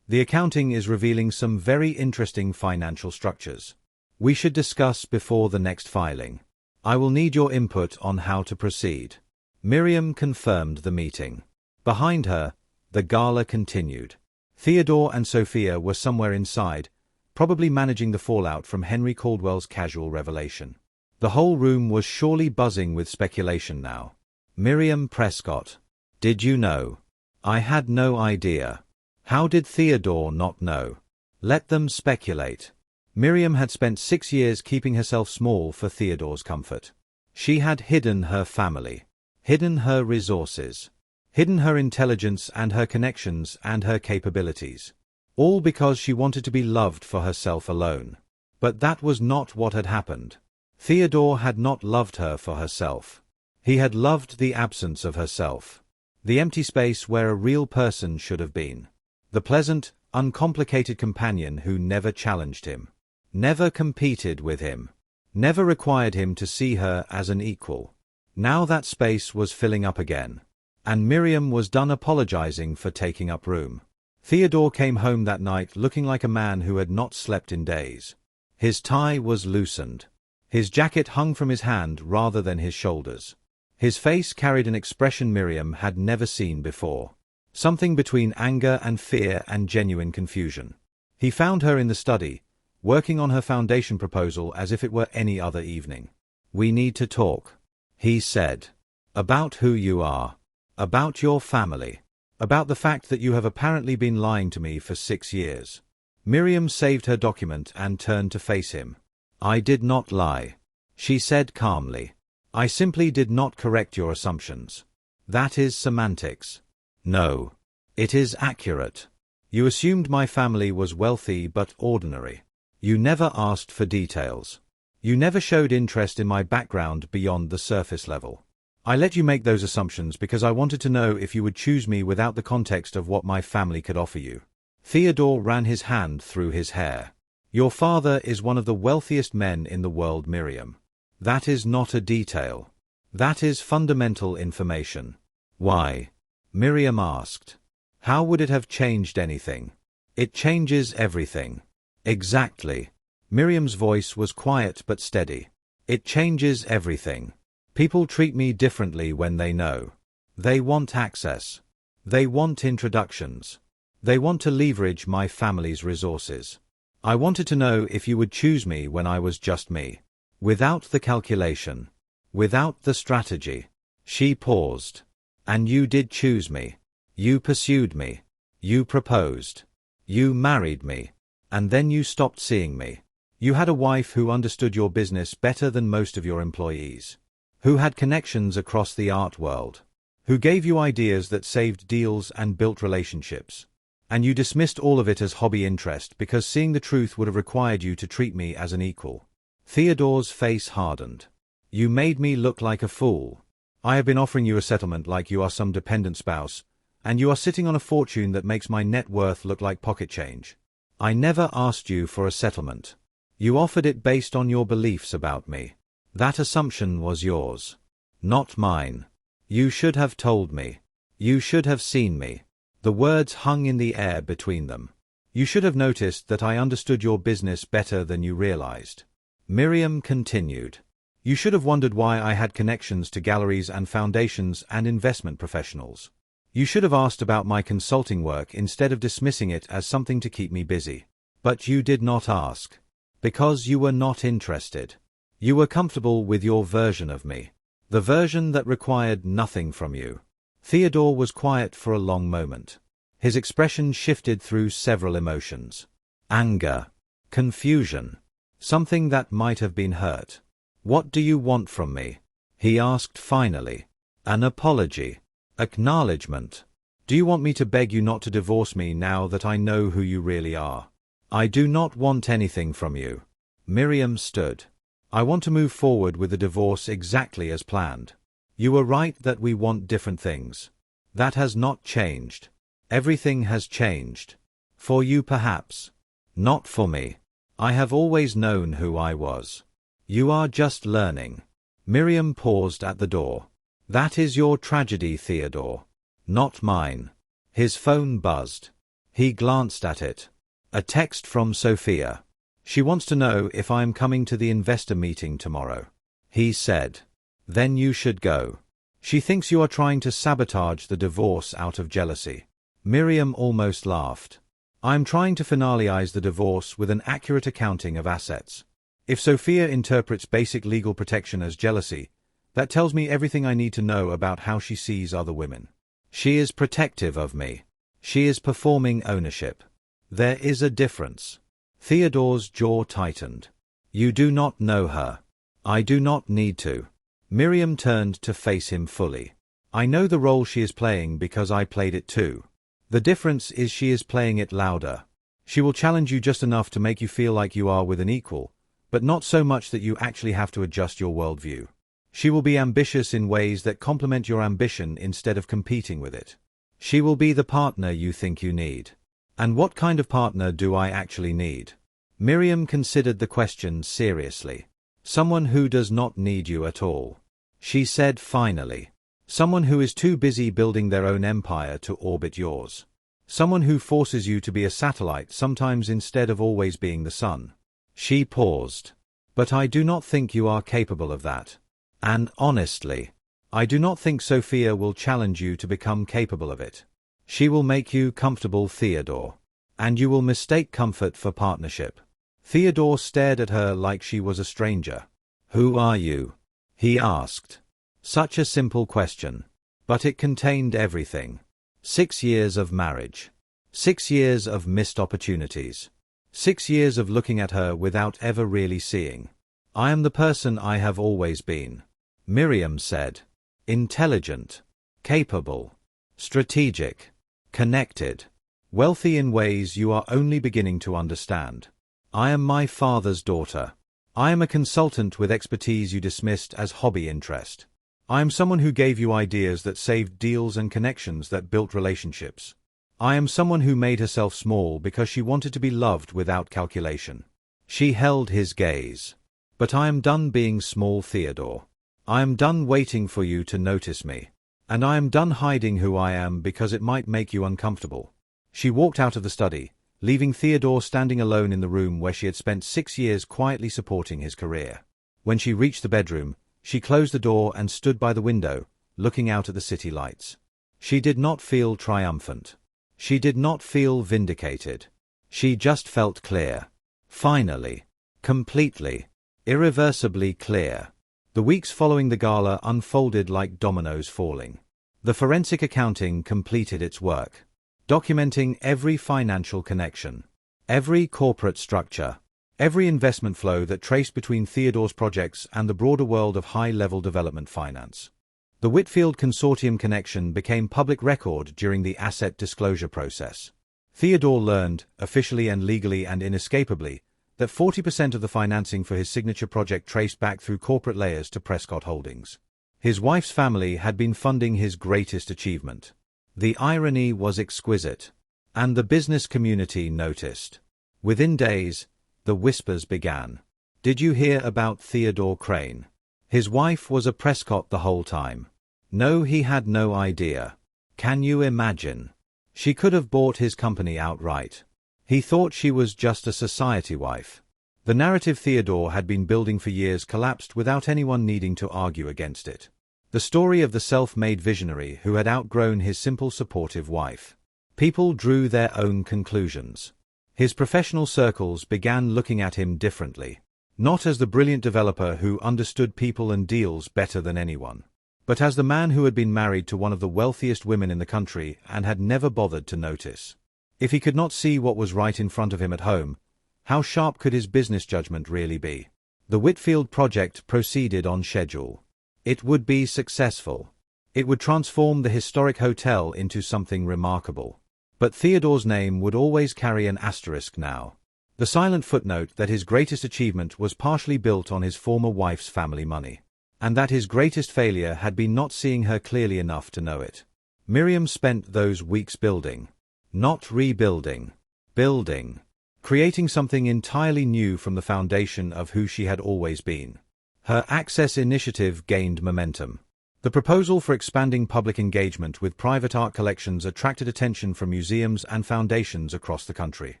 The accounting is revealing some very interesting financial structures. We should discuss before the next filing. I will need your input on how to proceed. Miriam confirmed the meeting. Behind her, the gala continued. Theodore and Sophia were somewhere inside, probably managing the fallout from Henry Caldwell's casual revelation. The whole room was surely buzzing with speculation now. Miriam Prescott. Did you know? I had no idea. How did Theodore not know? Let them speculate. Miriam had spent 6 years keeping herself small for Theodore's comfort. She had hidden her family. Hidden her resources. Hidden her intelligence and her connections and her capabilities. All because she wanted to be loved for herself alone. But that was not what had happened. Theodore had not loved her for herself. He had loved the absence of herself. The empty space where a real person should have been. The pleasant, uncomplicated companion who never challenged him. Never competed with him. Never required him to see her as an equal. Now that space was filling up again. And Miriam was done apologizing for taking up room. Theodore came home that night looking like a man who had not slept in days. His tie was loosened. His jacket hung from his hand rather than his shoulders. His face carried an expression Miriam had never seen before. Something between anger and fear and genuine confusion. He found her in the study, working on her foundation proposal as if it were any other evening. We need to talk, he said. About who you are. About your family. About the fact that you have apparently been lying to me for 6 years. Miriam saved her document and turned to face him. I did not lie, she said calmly. I simply did not correct your assumptions. That is semantics. No. It is accurate. You assumed my family was wealthy but ordinary. You never asked for details. You never showed interest in my background beyond the surface level. I let you make those assumptions because I wanted to know if you would choose me without the context of what my family could offer you. Theodore ran his hand through his hair. Your father is one of the wealthiest men in the world, Miriam. That is not a detail. That is fundamental information. Why? Miriam asked. How would it have changed anything? It changes everything. Exactly. Miriam's voice was quiet but steady. It changes everything. People treat me differently when they know. They want access. They want introductions. They want to leverage my family's resources. I wanted to know if you would choose me when I was just me. Without the calculation. Without the strategy. She paused. And you did choose me. You pursued me. You proposed. You married me. And then you stopped seeing me. You had a wife who understood your business better than most of your employees. who had connections across the art world, who gave you ideas that saved deals and built relationships. And you dismissed all of it as hobby interest because seeing the truth would have required you to treat me as an equal. Theodore's face hardened. You made me look like a fool. I have been offering you a settlement like you are some dependent spouse, and you are sitting on a fortune that makes my net worth look like pocket change. I never asked you for a settlement. You offered it based on your beliefs about me. That assumption was yours, not mine. You should have told me. You should have seen me. The words hung in the air between them. You should have noticed that I understood your business better than you realized. Miriam continued. You should have wondered why I had connections to galleries and foundations and investment professionals. You should have asked about my consulting work instead of dismissing it as something to keep me busy. But you did not ask. Because you were not interested. You were comfortable with your version of me. The version that required nothing from you. Theodore was quiet for a long moment. His expression shifted through several emotions. Anger. Confusion. Something that might have been hurt. What do you want from me? He asked finally. An apology. Acknowledgement. Do you want me to beg you not to divorce me now that I know who you really are? I do not want anything from you. Miriam stood. I want to move forward with the divorce exactly as planned. You were right that we want different things. That has not changed. Everything has changed. For you perhaps. Not for me. I have always known who I was. You are just learning. Miriam paused at the door. That is your tragedy, Theodore. Not mine. His phone buzzed. He glanced at it. A text from Sophia. She wants to know if I am coming to the investor meeting tomorrow. He said. Then you should go. She thinks you are trying to sabotage the divorce out of jealousy. Miriam almost laughed. I am trying to finalize the divorce with an accurate accounting of assets. If Sophia interprets basic legal protection as jealousy, that tells me everything I need to know about how she sees other women. She is protective of me. She is performing ownership. There is a difference. Theodore's jaw tightened. You do not know her. I do not need to. Miriam turned to face him fully. I know the role she is playing because I played it too. The difference is she is playing it louder. She will challenge you just enough to make you feel like you are with an equal, but not so much that you actually have to adjust your worldview. She will be ambitious in ways that complement your ambition instead of competing with it. She will be the partner you think you need. And what kind of partner do I actually need? Miriam considered the question seriously. Someone who does not need you at all. She said finally. Someone who is too busy building their own empire to orbit yours. Someone who forces you to be a satellite sometimes instead of always being the sun. She paused. But I do not think you are capable of that. And honestly, I do not think Sophia will challenge you to become capable of it. She will make you comfortable, Theodore. And you will mistake comfort for partnership. Theodore stared at her like she was a stranger. Who are you? He asked. Such a simple question. But it contained everything. 6 years of marriage. 6 years of missed opportunities. 6 years of looking at her without ever really seeing. I am the person I have always been. Miriam said. Intelligent. Capable. Strategic. Connected. Wealthy in ways you are only beginning to understand. I am my father's daughter. I am a consultant with expertise you dismissed as hobby interest. I am someone who gave you ideas that saved deals and connections that built relationships. I am someone who made herself small because she wanted to be loved without calculation. She held his gaze. But I am done being small, Theodore. I am done waiting for you to notice me. And I am done hiding who I am because it might make you uncomfortable. She walked out of the study, leaving Theodore standing alone in the room where she had spent 6 years quietly supporting his career. When she reached the bedroom, she closed the door and stood by the window, looking out at the city lights. She did not feel triumphant. She did not feel vindicated. She just felt clear. Finally. Completely. Irreversibly clear. The weeks following the gala unfolded like dominoes falling. The forensic accounting completed its work, documenting every financial connection, every corporate structure, Every investment flow that traced between Theodore's projects and the broader world of high-level development finance. The Whitfield Consortium connection became public record during the asset disclosure process. Theodore learned, officially and legally and inescapably, that 40% of the financing for his signature project traced back through corporate layers to Prescott Holdings. His wife's family had been funding his greatest achievement. The irony was exquisite. And the business community noticed. Within days, the whispers began. Did you hear about Theodore Crane? His wife was a Prescott the whole time. No, he had no idea. Can you imagine? She could have bought his company outright. He thought she was just a society wife. The narrative Theodore had been building for years collapsed without anyone needing to argue against it. The story of the self-made visionary who had outgrown his simple supportive wife. People drew their own conclusions. His professional circles began looking at him differently. Not as the brilliant developer who understood people and deals better than anyone, but as the man who had been married to one of the wealthiest women in the country and had never bothered to notice. If he could not see what was right in front of him at home, how sharp could his business judgment really be? The Whitfield project proceeded on schedule. It would be successful. It would transform the historic hotel into something remarkable. But Theodore's name would always carry an asterisk now. The silent footnote that his greatest achievement was partially built on his former wife's family money. And that his greatest failure had been not seeing her clearly enough to know it. Miriam spent those weeks building. Not rebuilding. Building. Creating something entirely new from the foundation of who she had always been. Her Access initiative gained momentum. The proposal for expanding public engagement with private art collections attracted attention from museums and foundations across the country.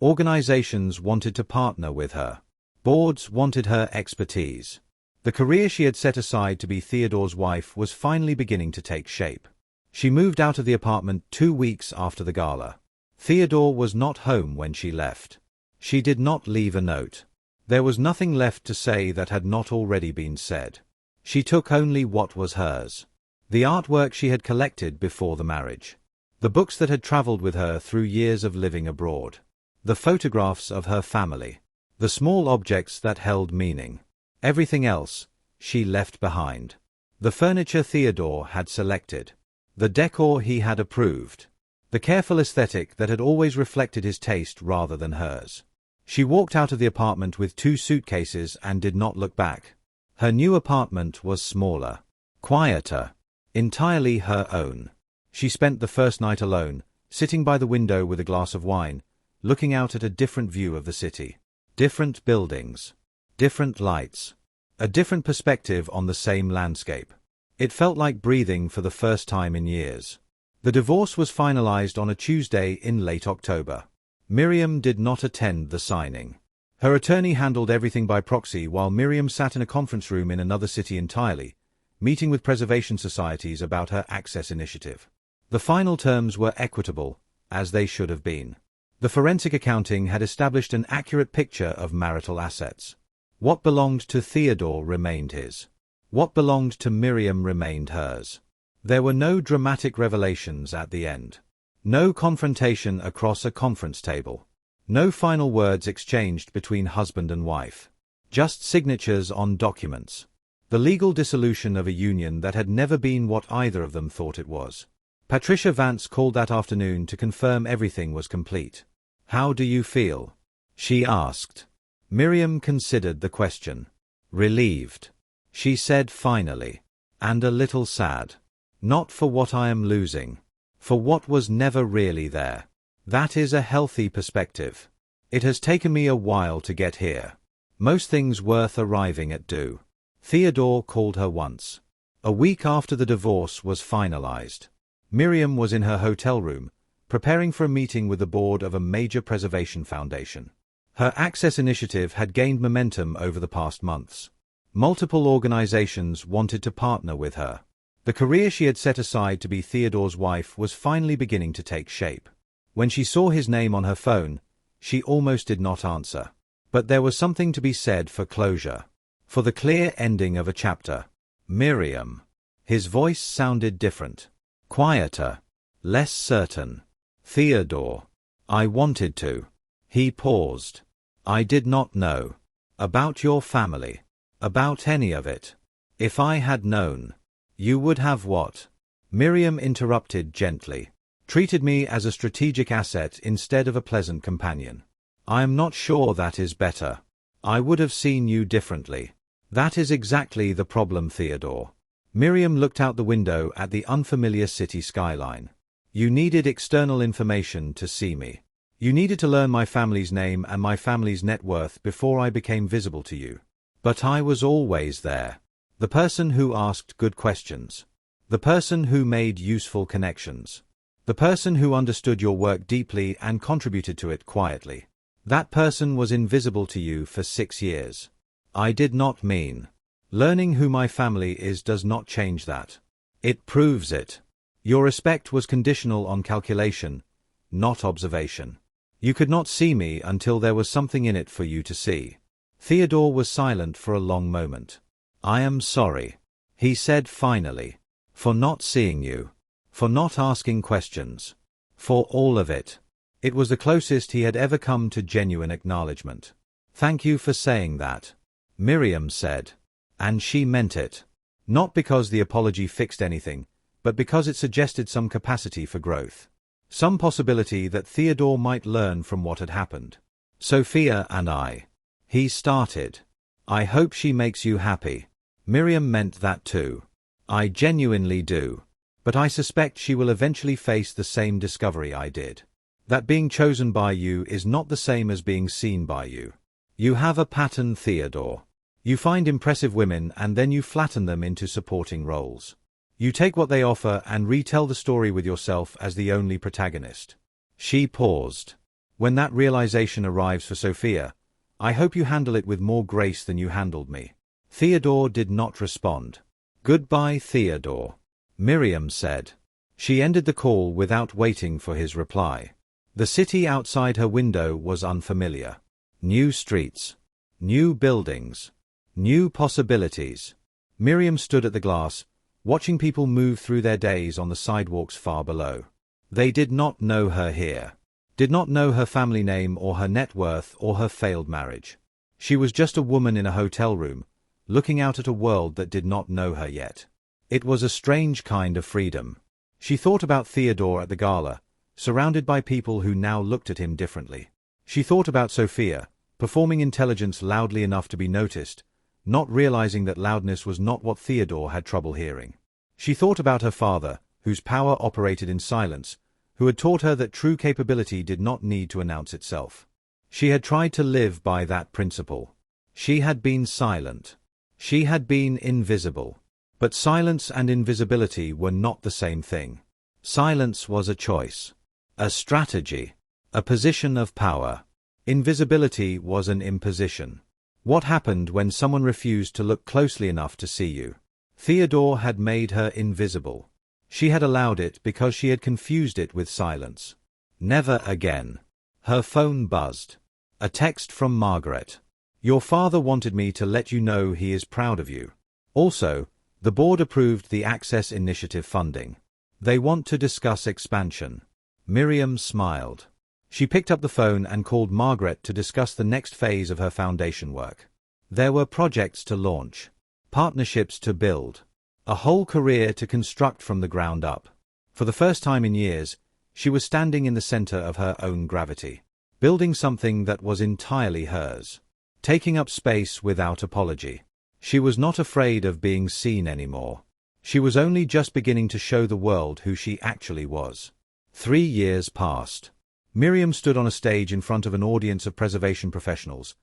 Organizations wanted to partner with her. Boards wanted her expertise. The career she had set aside to be Theodore's wife was finally beginning to take shape. She moved out of the apartment 2 weeks after the gala. Theodore was not home when she left. She did not leave a note. There was nothing left to say that had not already been said. She took only what was hers. The artwork she had collected before the marriage. The books that had traveled with her through years of living abroad. The photographs of her family. The small objects that held meaning. Everything else, she left behind. The furniture Theodore had selected. The decor he had approved. The careful aesthetic that had always reflected his taste rather than hers. She walked out of the apartment with 2 suitcases and did not look back. Her new apartment was smaller, quieter, entirely her own. She spent the first night alone, sitting by the window with a glass of wine, looking out at a different view of the city. Different buildings, different lights, a different perspective on the same landscape. It felt like breathing for the first time in years. The divorce was finalized on a Tuesday in late October. Miriam did not attend the signing. Her attorney handled everything by proxy while Miriam sat in a conference room in another city entirely, meeting with preservation societies about her Access initiative. The final terms were equitable, as they should have been. The forensic accounting had established an accurate picture of marital assets. What belonged to Theodore remained his. What belonged to Miriam remained hers. There were no dramatic revelations at the end. No confrontation across a conference table. No final words exchanged between husband and wife. Just signatures on documents. The legal dissolution of a union that had never been what either of them thought it was. Patricia Vance called that afternoon to confirm everything was complete. "How do you feel?" she asked. Miriam considered the question. "Relieved," she said finally. "And a little sad. Not for what I am losing. For what was never really there. That is a healthy perspective. It has taken me a while to get here. Most things worth arriving at do." Theodore called her once. A week after the divorce was finalized. Miriam was in her hotel room, preparing for a meeting with the board of a major preservation foundation. Her Access initiative had gained momentum over the past months. Multiple organizations wanted to partner with her. The career she had set aside to be Theodore's wife was finally beginning to take shape. When she saw his name on her phone, she almost did not answer. But there was something to be said for closure. For the clear ending of a chapter. "Miriam." His voice sounded different. Quieter. Less certain. "Theodore. I wanted to." He paused. I did not know. About your family. About any of it. If I had known. You would have what? Miriam interrupted gently. Treated me as a strategic asset instead of a pleasant companion. I am not sure that is better. I would have seen you differently. That is exactly the problem, Theodore. Miriam looked out the window at the unfamiliar city skyline. You needed external information to see me. You needed to learn my family's name and my family's net worth before I became visible to you. But I was always there. The person who asked good questions. The person who made useful connections. The person who understood your work deeply and contributed to it quietly. That person was invisible to you for 6 years. I did not mean. Learning who my family is does not change that. It proves it. Your respect was conditional on calculation, not observation. You could not see me until there was something in it for you to see. Theodore was silent for a long moment. I am sorry, he said finally, for not seeing you, for not asking questions, for all of it. It was the closest he had ever come to genuine acknowledgement. Thank you for saying that, Miriam said. And she meant it. Not because the apology fixed anything, but because it suggested some capacity for growth. Some possibility that Theodore might learn from what had happened. Sophia and I. He started. I hope she makes you happy. Miriam meant that too. I genuinely do. But I suspect she will eventually face the same discovery I did. That being chosen by you is not the same as being seen by you. You have a pattern, Theodore. You find impressive women and then you flatten them into supporting roles. You take what they offer and retell the story with yourself as the only protagonist. She paused. When that realization arrives for Sophia, I hope you handle it with more grace than you handled me. Theodore did not respond. Goodbye, Theodore, Miriam said. She ended the call without waiting for his reply. The city outside her window was unfamiliar. New streets. New buildings. New possibilities. Miriam stood at the glass, watching people move through their days on the sidewalks far below. They did not know her here. Did not know her family name or her net worth or her failed marriage. She was just a woman in a hotel room, looking out at a world that did not know her yet. It was a strange kind of freedom. She thought about Theodore at the gala, surrounded by people who now looked at him differently. She thought about Sophia, performing intelligence loudly enough to be noticed, not realizing that loudness was not what Theodore had trouble hearing. She thought about her father, whose power operated in silence, who had taught her that true capability did not need to announce itself. She had tried to live by that principle. She had been silent. She had been invisible. But silence and invisibility were not the same thing. Silence was a choice, a strategy, a position of power. Invisibility was an imposition. What happened when someone refused to look closely enough to see you? Theodore had made her invisible. She had allowed it because she had confused it with silence. Never again. Her phone buzzed. A text from Margaret. Your father wanted me to let you know he is proud of you. Also, the board approved the Access Initiative funding. They want to discuss expansion. Miriam smiled. She picked up the phone and called Margaret to discuss the next phase of her foundation work. There were projects to launch, partnerships to build, a whole career to construct from the ground up. For the first time in years, she was standing in the center of her own gravity, building something that was entirely hers, taking up space without apology. She was not afraid of being seen anymore. She was only just beginning to show the world who she actually was. 3 years passed. Miriam stood on a stage in front of an audience of preservation professionals,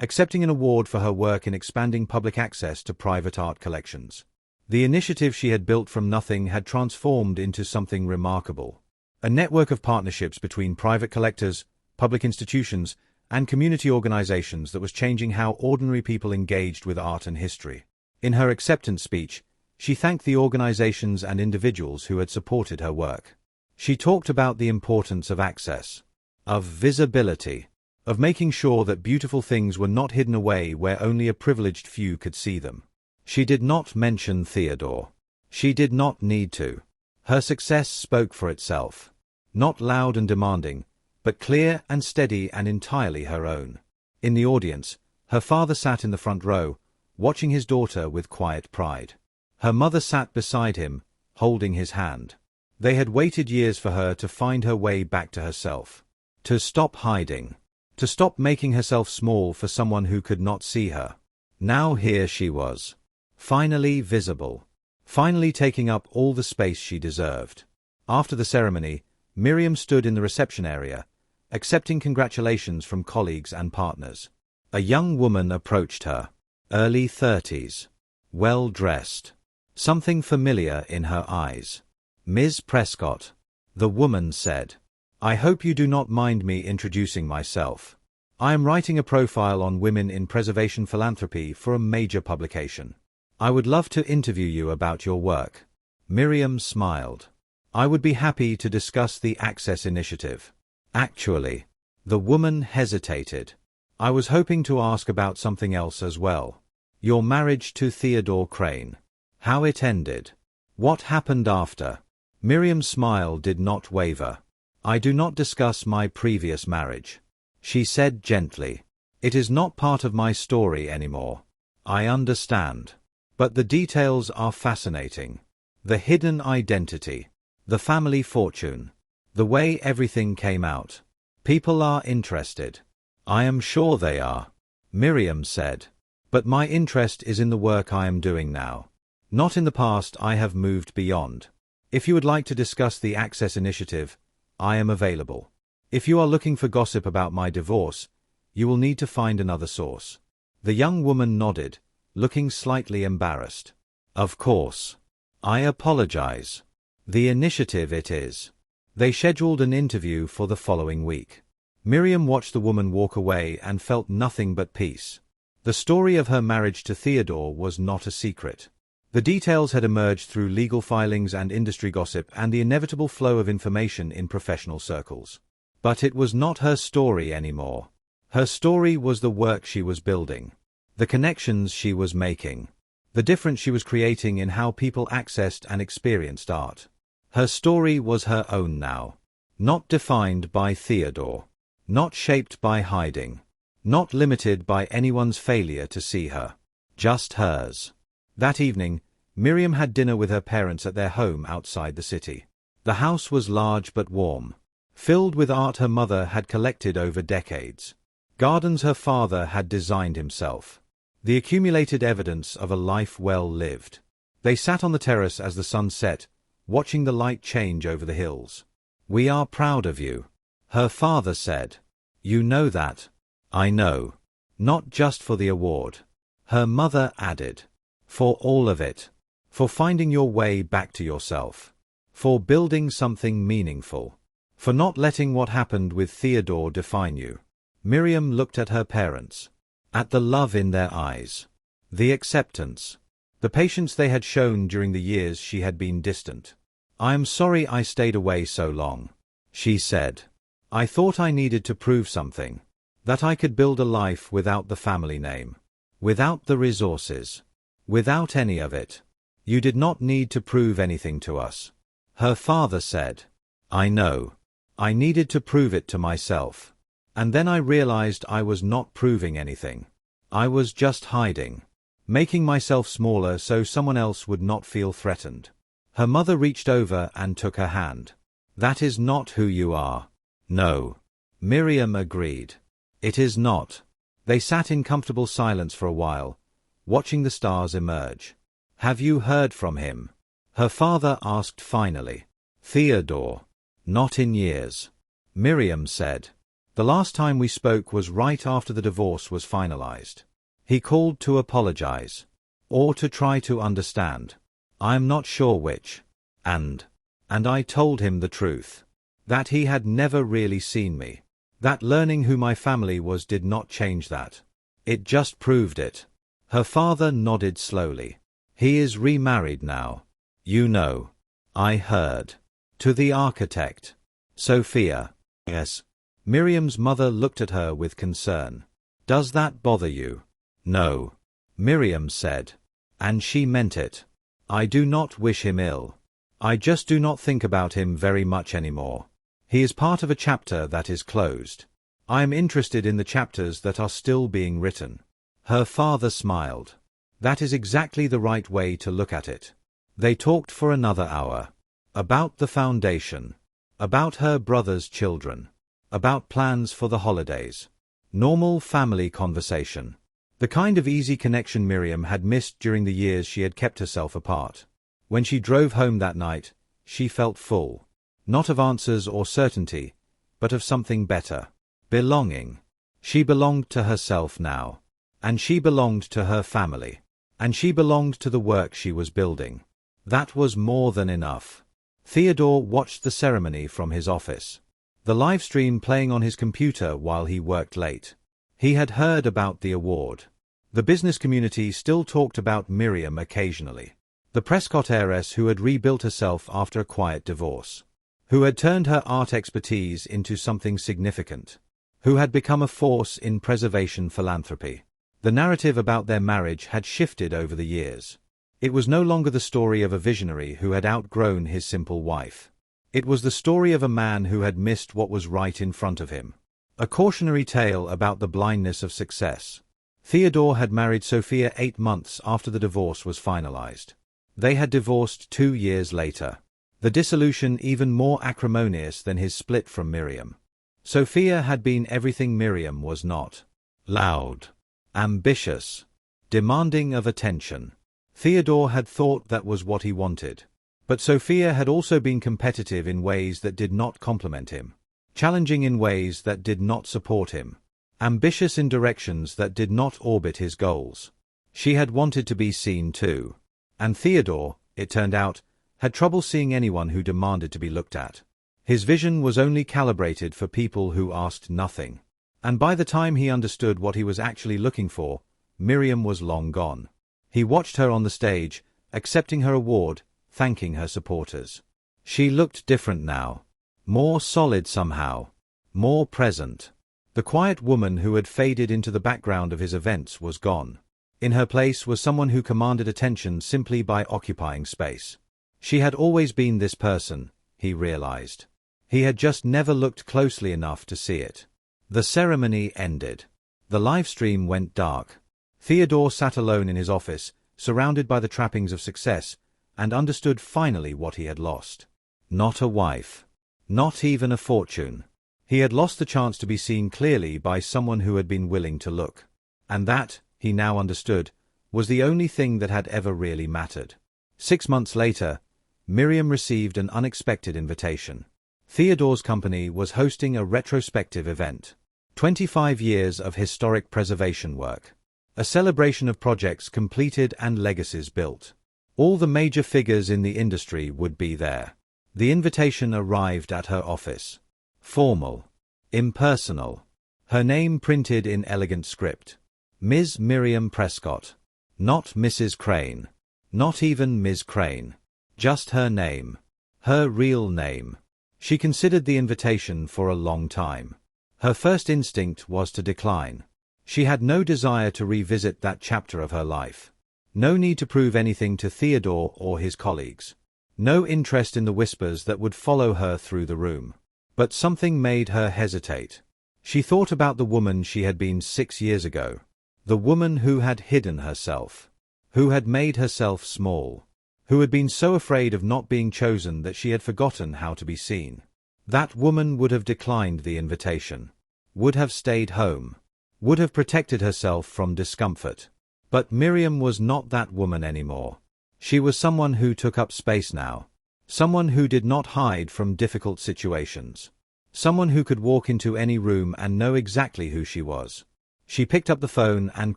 accepting an award for her work in expanding public access to private art collections. The initiative she had built from nothing had transformed into something remarkable. A network of partnerships between private collectors, public institutions, and community organizations that was changing how ordinary people engaged with art and history. In her acceptance speech, she thanked the organizations and individuals who had supported her work. She talked about the importance of access, of visibility, of making sure that beautiful things were not hidden away where only a privileged few could see them. She did not mention Theodore. She did not need to. Her success spoke for itself. Not loud and demanding, but clear and steady and entirely her own. In the audience, her father sat in the front row, watching his daughter with quiet pride. Her mother sat beside him, holding his hand. They had waited years for her to find her way back to herself. To stop hiding. To stop making herself small for someone who could not see her. Now here she was. Finally visible. Finally taking up all the space she deserved. After the ceremony, Miriam stood in the reception area, accepting congratulations from colleagues and partners. A young woman approached her. Early 30s. Well-dressed. Something familiar in her eyes. Ms. Prescott. The woman said. I hope you do not mind me introducing myself. I am writing a profile on women in preservation philanthropy for a major publication. I would love to interview you about your work. Miriam smiled. I would be happy to discuss the Access initiative. Actually, the woman hesitated. I was hoping to ask about something else as well. Your marriage to Theodore Crane. How it ended. What happened after? Miriam's smile did not waver. I do not discuss my previous marriage. She said gently. It is not part of my story anymore. I understand. But the details are fascinating. The hidden identity. The family fortune. The way everything came out. People are interested. I am sure they are. Miriam said. But my interest is in the work I am doing now. Not in the past. I have moved beyond. If you would like to discuss the Access initiative, I am available. If you are looking for gossip about my divorce, you will need to find another source. The young woman nodded, looking slightly embarrassed. Of course. I apologize. The initiative it is. They scheduled an interview for the following week. Miriam watched the woman walk away and felt nothing but peace. The story of her marriage to Theodore was not a secret. The details had emerged through legal filings and industry gossip and the inevitable flow of information in professional circles. But it was not her story anymore. Her story was the work she was building. The connections she was making. The difference she was creating in how people accessed and experienced art. Her story was her own now. Not defined by Theodore. Not shaped by hiding. Not limited by anyone's failure to see her. Just hers. That evening, Miriam had dinner with her parents at their home outside the city. The house was large but warm. Filled with art her mother had collected over decades. Gardens her father had designed himself. The accumulated evidence of a life well lived. They sat on the terrace as the sun set, watching the light change over the hills. We are proud of you. Her father said. You know that. I know. Not just for the award. Her mother added. For all of it. For finding your way back to yourself. For building something meaningful. For not letting what happened with Theodore define you. Miriam looked at her parents. At the love in their eyes. The acceptance. The patience they had shown during the years she had been distant. I am sorry I stayed away so long. She said. I thought I needed to prove something. That I could build a life without the family name. Without the resources. Without any of it. You did not need to prove anything to us. Her father said. I know. I needed to prove it to myself. And then I realized I was not proving anything. I was just hiding. Making myself smaller so someone else would not feel threatened. Her mother reached over and took her hand. That is not who you are. No. Miriam agreed. It is not. They sat in comfortable silence for a while, watching the stars emerge. Have you heard from him? Her father asked finally. Theodore. Not in years. Miriam said. The last time we spoke was right after the divorce was finalized. He called to apologize. Or to try to understand. I am not sure which. And I told him the truth. That he had never really seen me. That learning who my family was did not change that. It just proved it. Her father nodded slowly. He is remarried now. You know. I heard. To the architect. Sophia. Yes. Miriam's mother looked at her with concern. Does that bother you? No. Miriam said. And she meant it. I do not wish him ill. I just do not think about him very much anymore. He is part of a chapter that is closed. I am interested in the chapters that are still being written. Her father smiled. That is exactly the right way to look at it. They talked for another hour. About the foundation. About her brother's children. About plans for the holidays. Normal family conversation. The kind of easy connection Miriam had missed during the years she had kept herself apart. When she drove home that night, she felt full. Not of answers or certainty, but of something better. Belonging. She belonged to herself now. And she belonged to her family. And she belonged to the work she was building. That was more than enough. Theodore watched the ceremony from his office. The live stream playing on his computer while he worked late. He had heard about the award. The business community still talked about Miriam occasionally. The Prescott heiress who had rebuilt herself after a quiet divorce. Who had turned her art expertise into something significant. Who had become a force in preservation philanthropy. The narrative about their marriage had shifted over the years. It was no longer the story of a visionary who had outgrown his simple wife. It was the story of a man who had missed what was right in front of him. A cautionary tale about the blindness of success. Theodore had married Sophia 8 months after the divorce was finalized. They had divorced 2 years later. The dissolution even more acrimonious than his split from Miriam. Sophia had been everything Miriam was not. Loud. Ambitious. Demanding of attention. Theodore had thought that was what he wanted. But Sophia had also been competitive in ways that did not complement him. Challenging in ways that did not support him. Ambitious in directions that did not orbit his goals. She had wanted to be seen too. And Theodore, it turned out, had trouble seeing anyone who demanded to be looked at. His vision was only calibrated for people who asked nothing. And by the time he understood what he was actually looking for, Miriam was long gone. He watched her on the stage, accepting her award, thanking her supporters. She looked different now. More solid somehow. More present. The quiet woman who had faded into the background of his events was gone. In her place was someone who commanded attention simply by occupying space. She had always been this person, he realized. He had just never looked closely enough to see it. The ceremony ended. The live stream went dark. Theodore sat alone in his office, surrounded by the trappings of success, and understood finally what he had lost. Not a wife. Not even a fortune. He had lost the chance to be seen clearly by someone who had been willing to look. And that, he now understood, was the only thing that had ever really mattered. 6 months later, Miriam received an unexpected invitation. Theodore's company was hosting a retrospective event. 25 years of historic preservation work. A celebration of projects completed and legacies built. All the major figures in the industry would be there. The invitation arrived at her office. Formal. Impersonal. Her name printed in elegant script. Ms. Miriam Prescott. Not Mrs. Crane. Not even Ms. Crane. Just her name. Her real name. She considered the invitation for a long time. Her first instinct was to decline. She had no desire to revisit that chapter of her life. No need to prove anything to Theodore or his colleagues. No interest in the whispers that would follow her through the room. But something made her hesitate. She thought about the woman she had been 6 years ago. The woman who had hidden herself. Who had made herself small. Who had been so afraid of not being chosen that she had forgotten how to be seen. That woman would have declined the invitation. Would have stayed home. Would have protected herself from discomfort. But Miriam was not that woman anymore. She was someone who took up space now. Someone who did not hide from difficult situations. Someone who could walk into any room and know exactly who she was. She picked up the phone and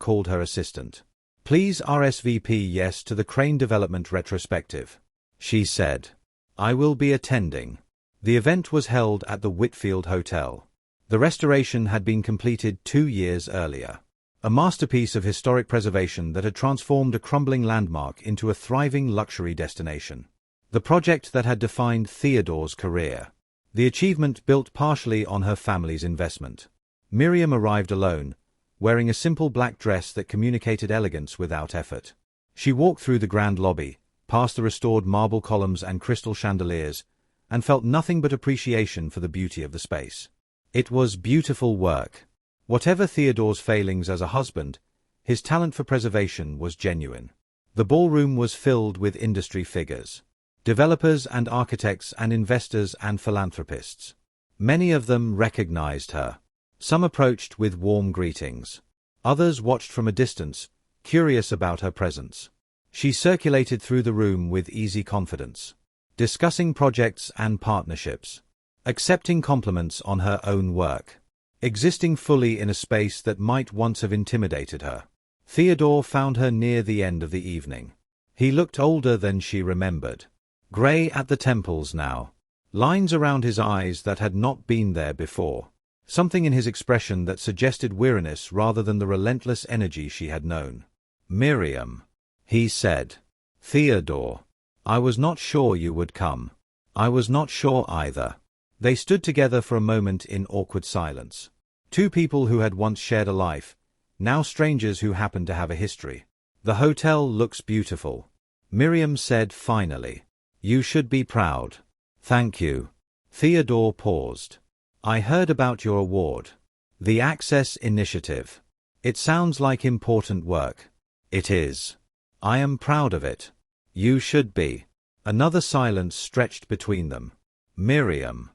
called her assistant. "Please RSVP yes to the Crane Development Retrospective," she said. "I will be attending." The event was held at the Whitfield Hotel. The restoration had been completed 2 years earlier. A masterpiece of historic preservation that had transformed a crumbling landmark into a thriving luxury destination. The project that had defined Theodore's career. The achievement built partially on her family's investment. Miriam arrived alone, wearing a simple black dress that communicated elegance without effort. She walked through the grand lobby, past the restored marble columns and crystal chandeliers, and felt nothing but appreciation for the beauty of the space. It was beautiful work. Whatever Theodore's failings as a husband, his talent for preservation was genuine. The ballroom was filled with industry figures. Developers and architects and investors and philanthropists. Many of them recognized her. Some approached with warm greetings. Others watched from a distance, curious about her presence. She circulated through the room with easy confidence, discussing projects and partnerships, accepting compliments on her own work, existing fully in a space that might once have intimidated her. Theodore found her near the end of the evening. He looked older than she remembered. Grey at the temples now. Lines around his eyes that had not been there before. Something in his expression that suggested weariness rather than the relentless energy she had known. "Miriam," he said. "Theodore. I was not sure you would come." "I was not sure either." They stood together for a moment in awkward silence. Two people who had once shared a life, now strangers who happened to have a history. "The hotel looks beautiful," Miriam said finally. "You should be proud." "Thank you." Theodore paused. "I heard about your award. The Access Initiative. It sounds like important work." "It is. I am proud of it." "You should be." Another silence stretched between them. "Miriam,"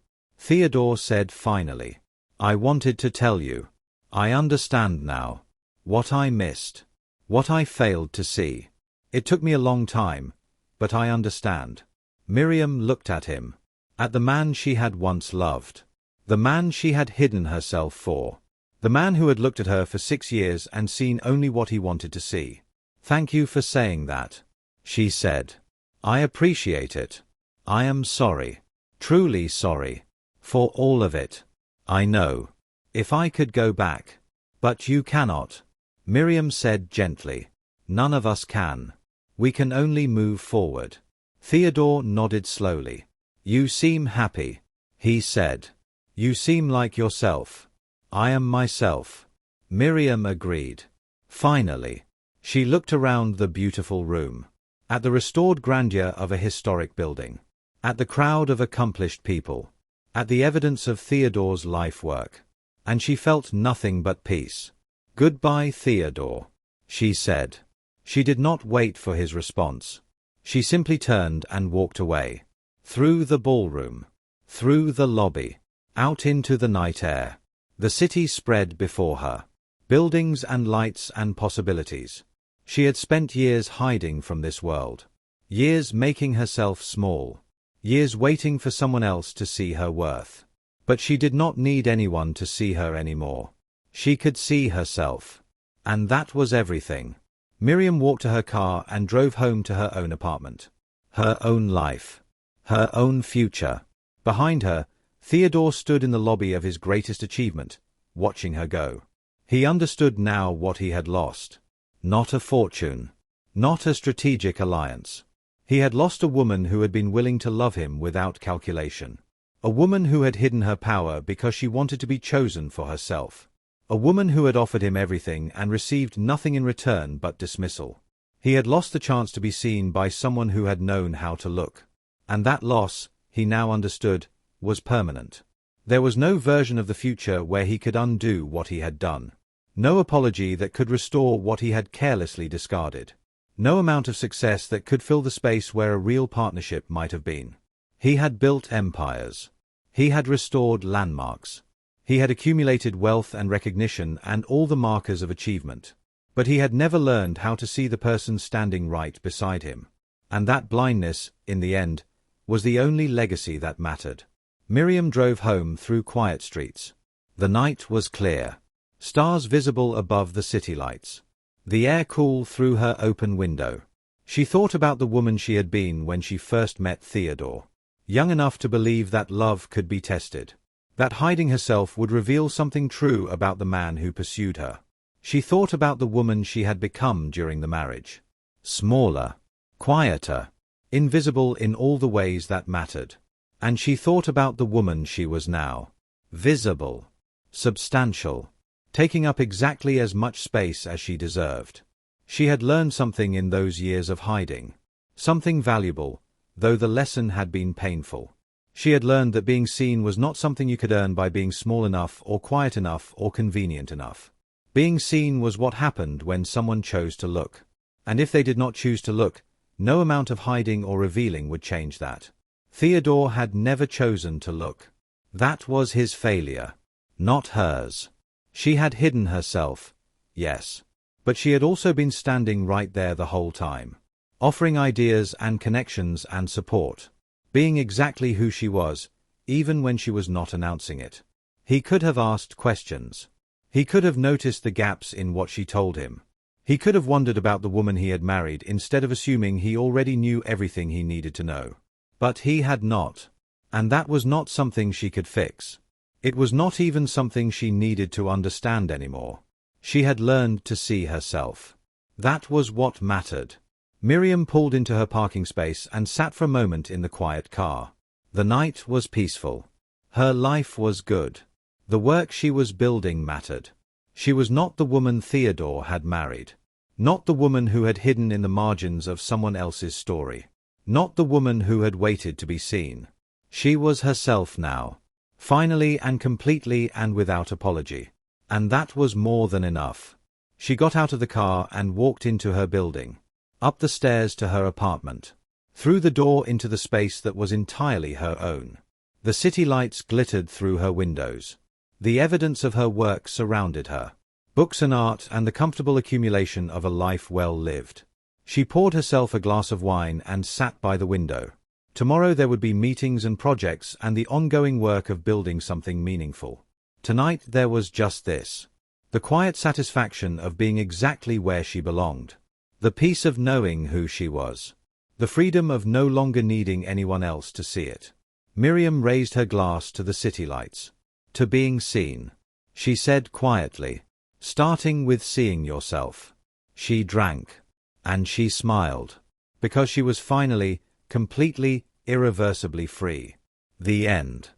Theodore said finally. "I wanted to tell you. I understand now. What I missed. What I failed to see. It took me a long time, but I understand." Miriam looked at him. At the man she had once loved. The man she had hidden herself for. The man who had looked at her for 6 years and seen only what he wanted to see. "Thank you for saying that," she said. "I appreciate it. I am sorry. Truly sorry. For all of it. I know. If I could go back. But you cannot," Miriam said gently. "None of us can. We can only move forward." Theodore nodded slowly. "You seem happy," he said. "You seem like yourself." "I am myself," Miriam agreed. Finally. She looked around the beautiful room. At the restored grandeur of a historic building. At the crowd of accomplished people. At the evidence of Theodore's life work. And she felt nothing but peace. "Goodbye, Theodore," she said. She did not wait for his response. She simply turned and walked away. Through the ballroom. Through the lobby. Out into the night air. The city spread before her. Buildings and lights and possibilities. She had spent years hiding from this world. Years making herself small. Years waiting for someone else to see her worth. But she did not need anyone to see her anymore. She could see herself. And that was everything. Miriam walked to her car and drove home to her own apartment. Her own life. Her own future. Behind her, Theodore stood in the lobby of his greatest achievement, watching her go. He understood now what he had lost. Not a fortune. Not a strategic alliance. He had lost a woman who had been willing to love him without calculation. A woman who had hidden her power because she wanted to be chosen for herself. A woman who had offered him everything and received nothing in return but dismissal. He had lost the chance to be seen by someone who had known how to look. And that loss, he now understood, was permanent. There was no version of the future where he could undo what he had done. No apology that could restore what he had carelessly discarded. No amount of success that could fill the space where a real partnership might have been. He had built empires. He had restored landmarks. He had accumulated wealth and recognition and all the markers of achievement. But he had never learned how to see the person standing right beside him. And that blindness, in the end, was the only legacy that mattered. Miriam drove home through quiet streets. The night was clear. Stars visible above the city lights. The air cool through her open window. She thought about the woman she had been when she first met Theodore. Young enough to believe that love could be tested. That hiding herself would reveal something true about the man who pursued her. She thought about the woman she had become during the marriage. Smaller. Quieter. Invisible in all the ways that mattered. And she thought about the woman she was now. Visible. Substantial. Taking up exactly as much space as she deserved. She had learned something in those years of hiding. Something valuable, though the lesson had been painful. She had learned that being seen was not something you could earn by being small enough or quiet enough or convenient enough. Being seen was what happened when someone chose to look. And if they did not choose to look, no amount of hiding or revealing would change that. Theodore had never chosen to look. That was his failure, not hers. She had hidden herself, yes. But she had also been standing right there the whole time, offering ideas and connections and support, being exactly who she was, even when she was not announcing it. He could have asked questions. He could have noticed the gaps in what she told him. He could have wondered about the woman he had married instead of assuming he already knew everything he needed to know. But he had not. And that was not something she could fix. It was not even something she needed to understand anymore. She had learned to see herself. That was what mattered. Miriam pulled into her parking space and sat for a moment in the quiet car. The night was peaceful. Her life was good. The work she was building mattered. She was not the woman Theodore had married. Not the woman who had hidden in the margins of someone else's story. Not the woman who had waited to be seen. She was herself now. Finally and completely and without apology. And that was more than enough. She got out of the car and walked into her building. Up the stairs to her apartment. Through the door into the space that was entirely her own. The city lights glittered through her windows. The evidence of her work surrounded her. Books and art and the comfortable accumulation of a life well lived. She poured herself a glass of wine and sat by the window. Tomorrow there would be meetings and projects and the ongoing work of building something meaningful. Tonight there was just this. The quiet satisfaction of being exactly where she belonged. The peace of knowing who she was. The freedom of no longer needing anyone else to see it. Miriam raised her glass to the city lights. To being seen. She said quietly. Starting with seeing yourself. She drank. And she smiled. Because she was finally, completely, irreversibly free. The end.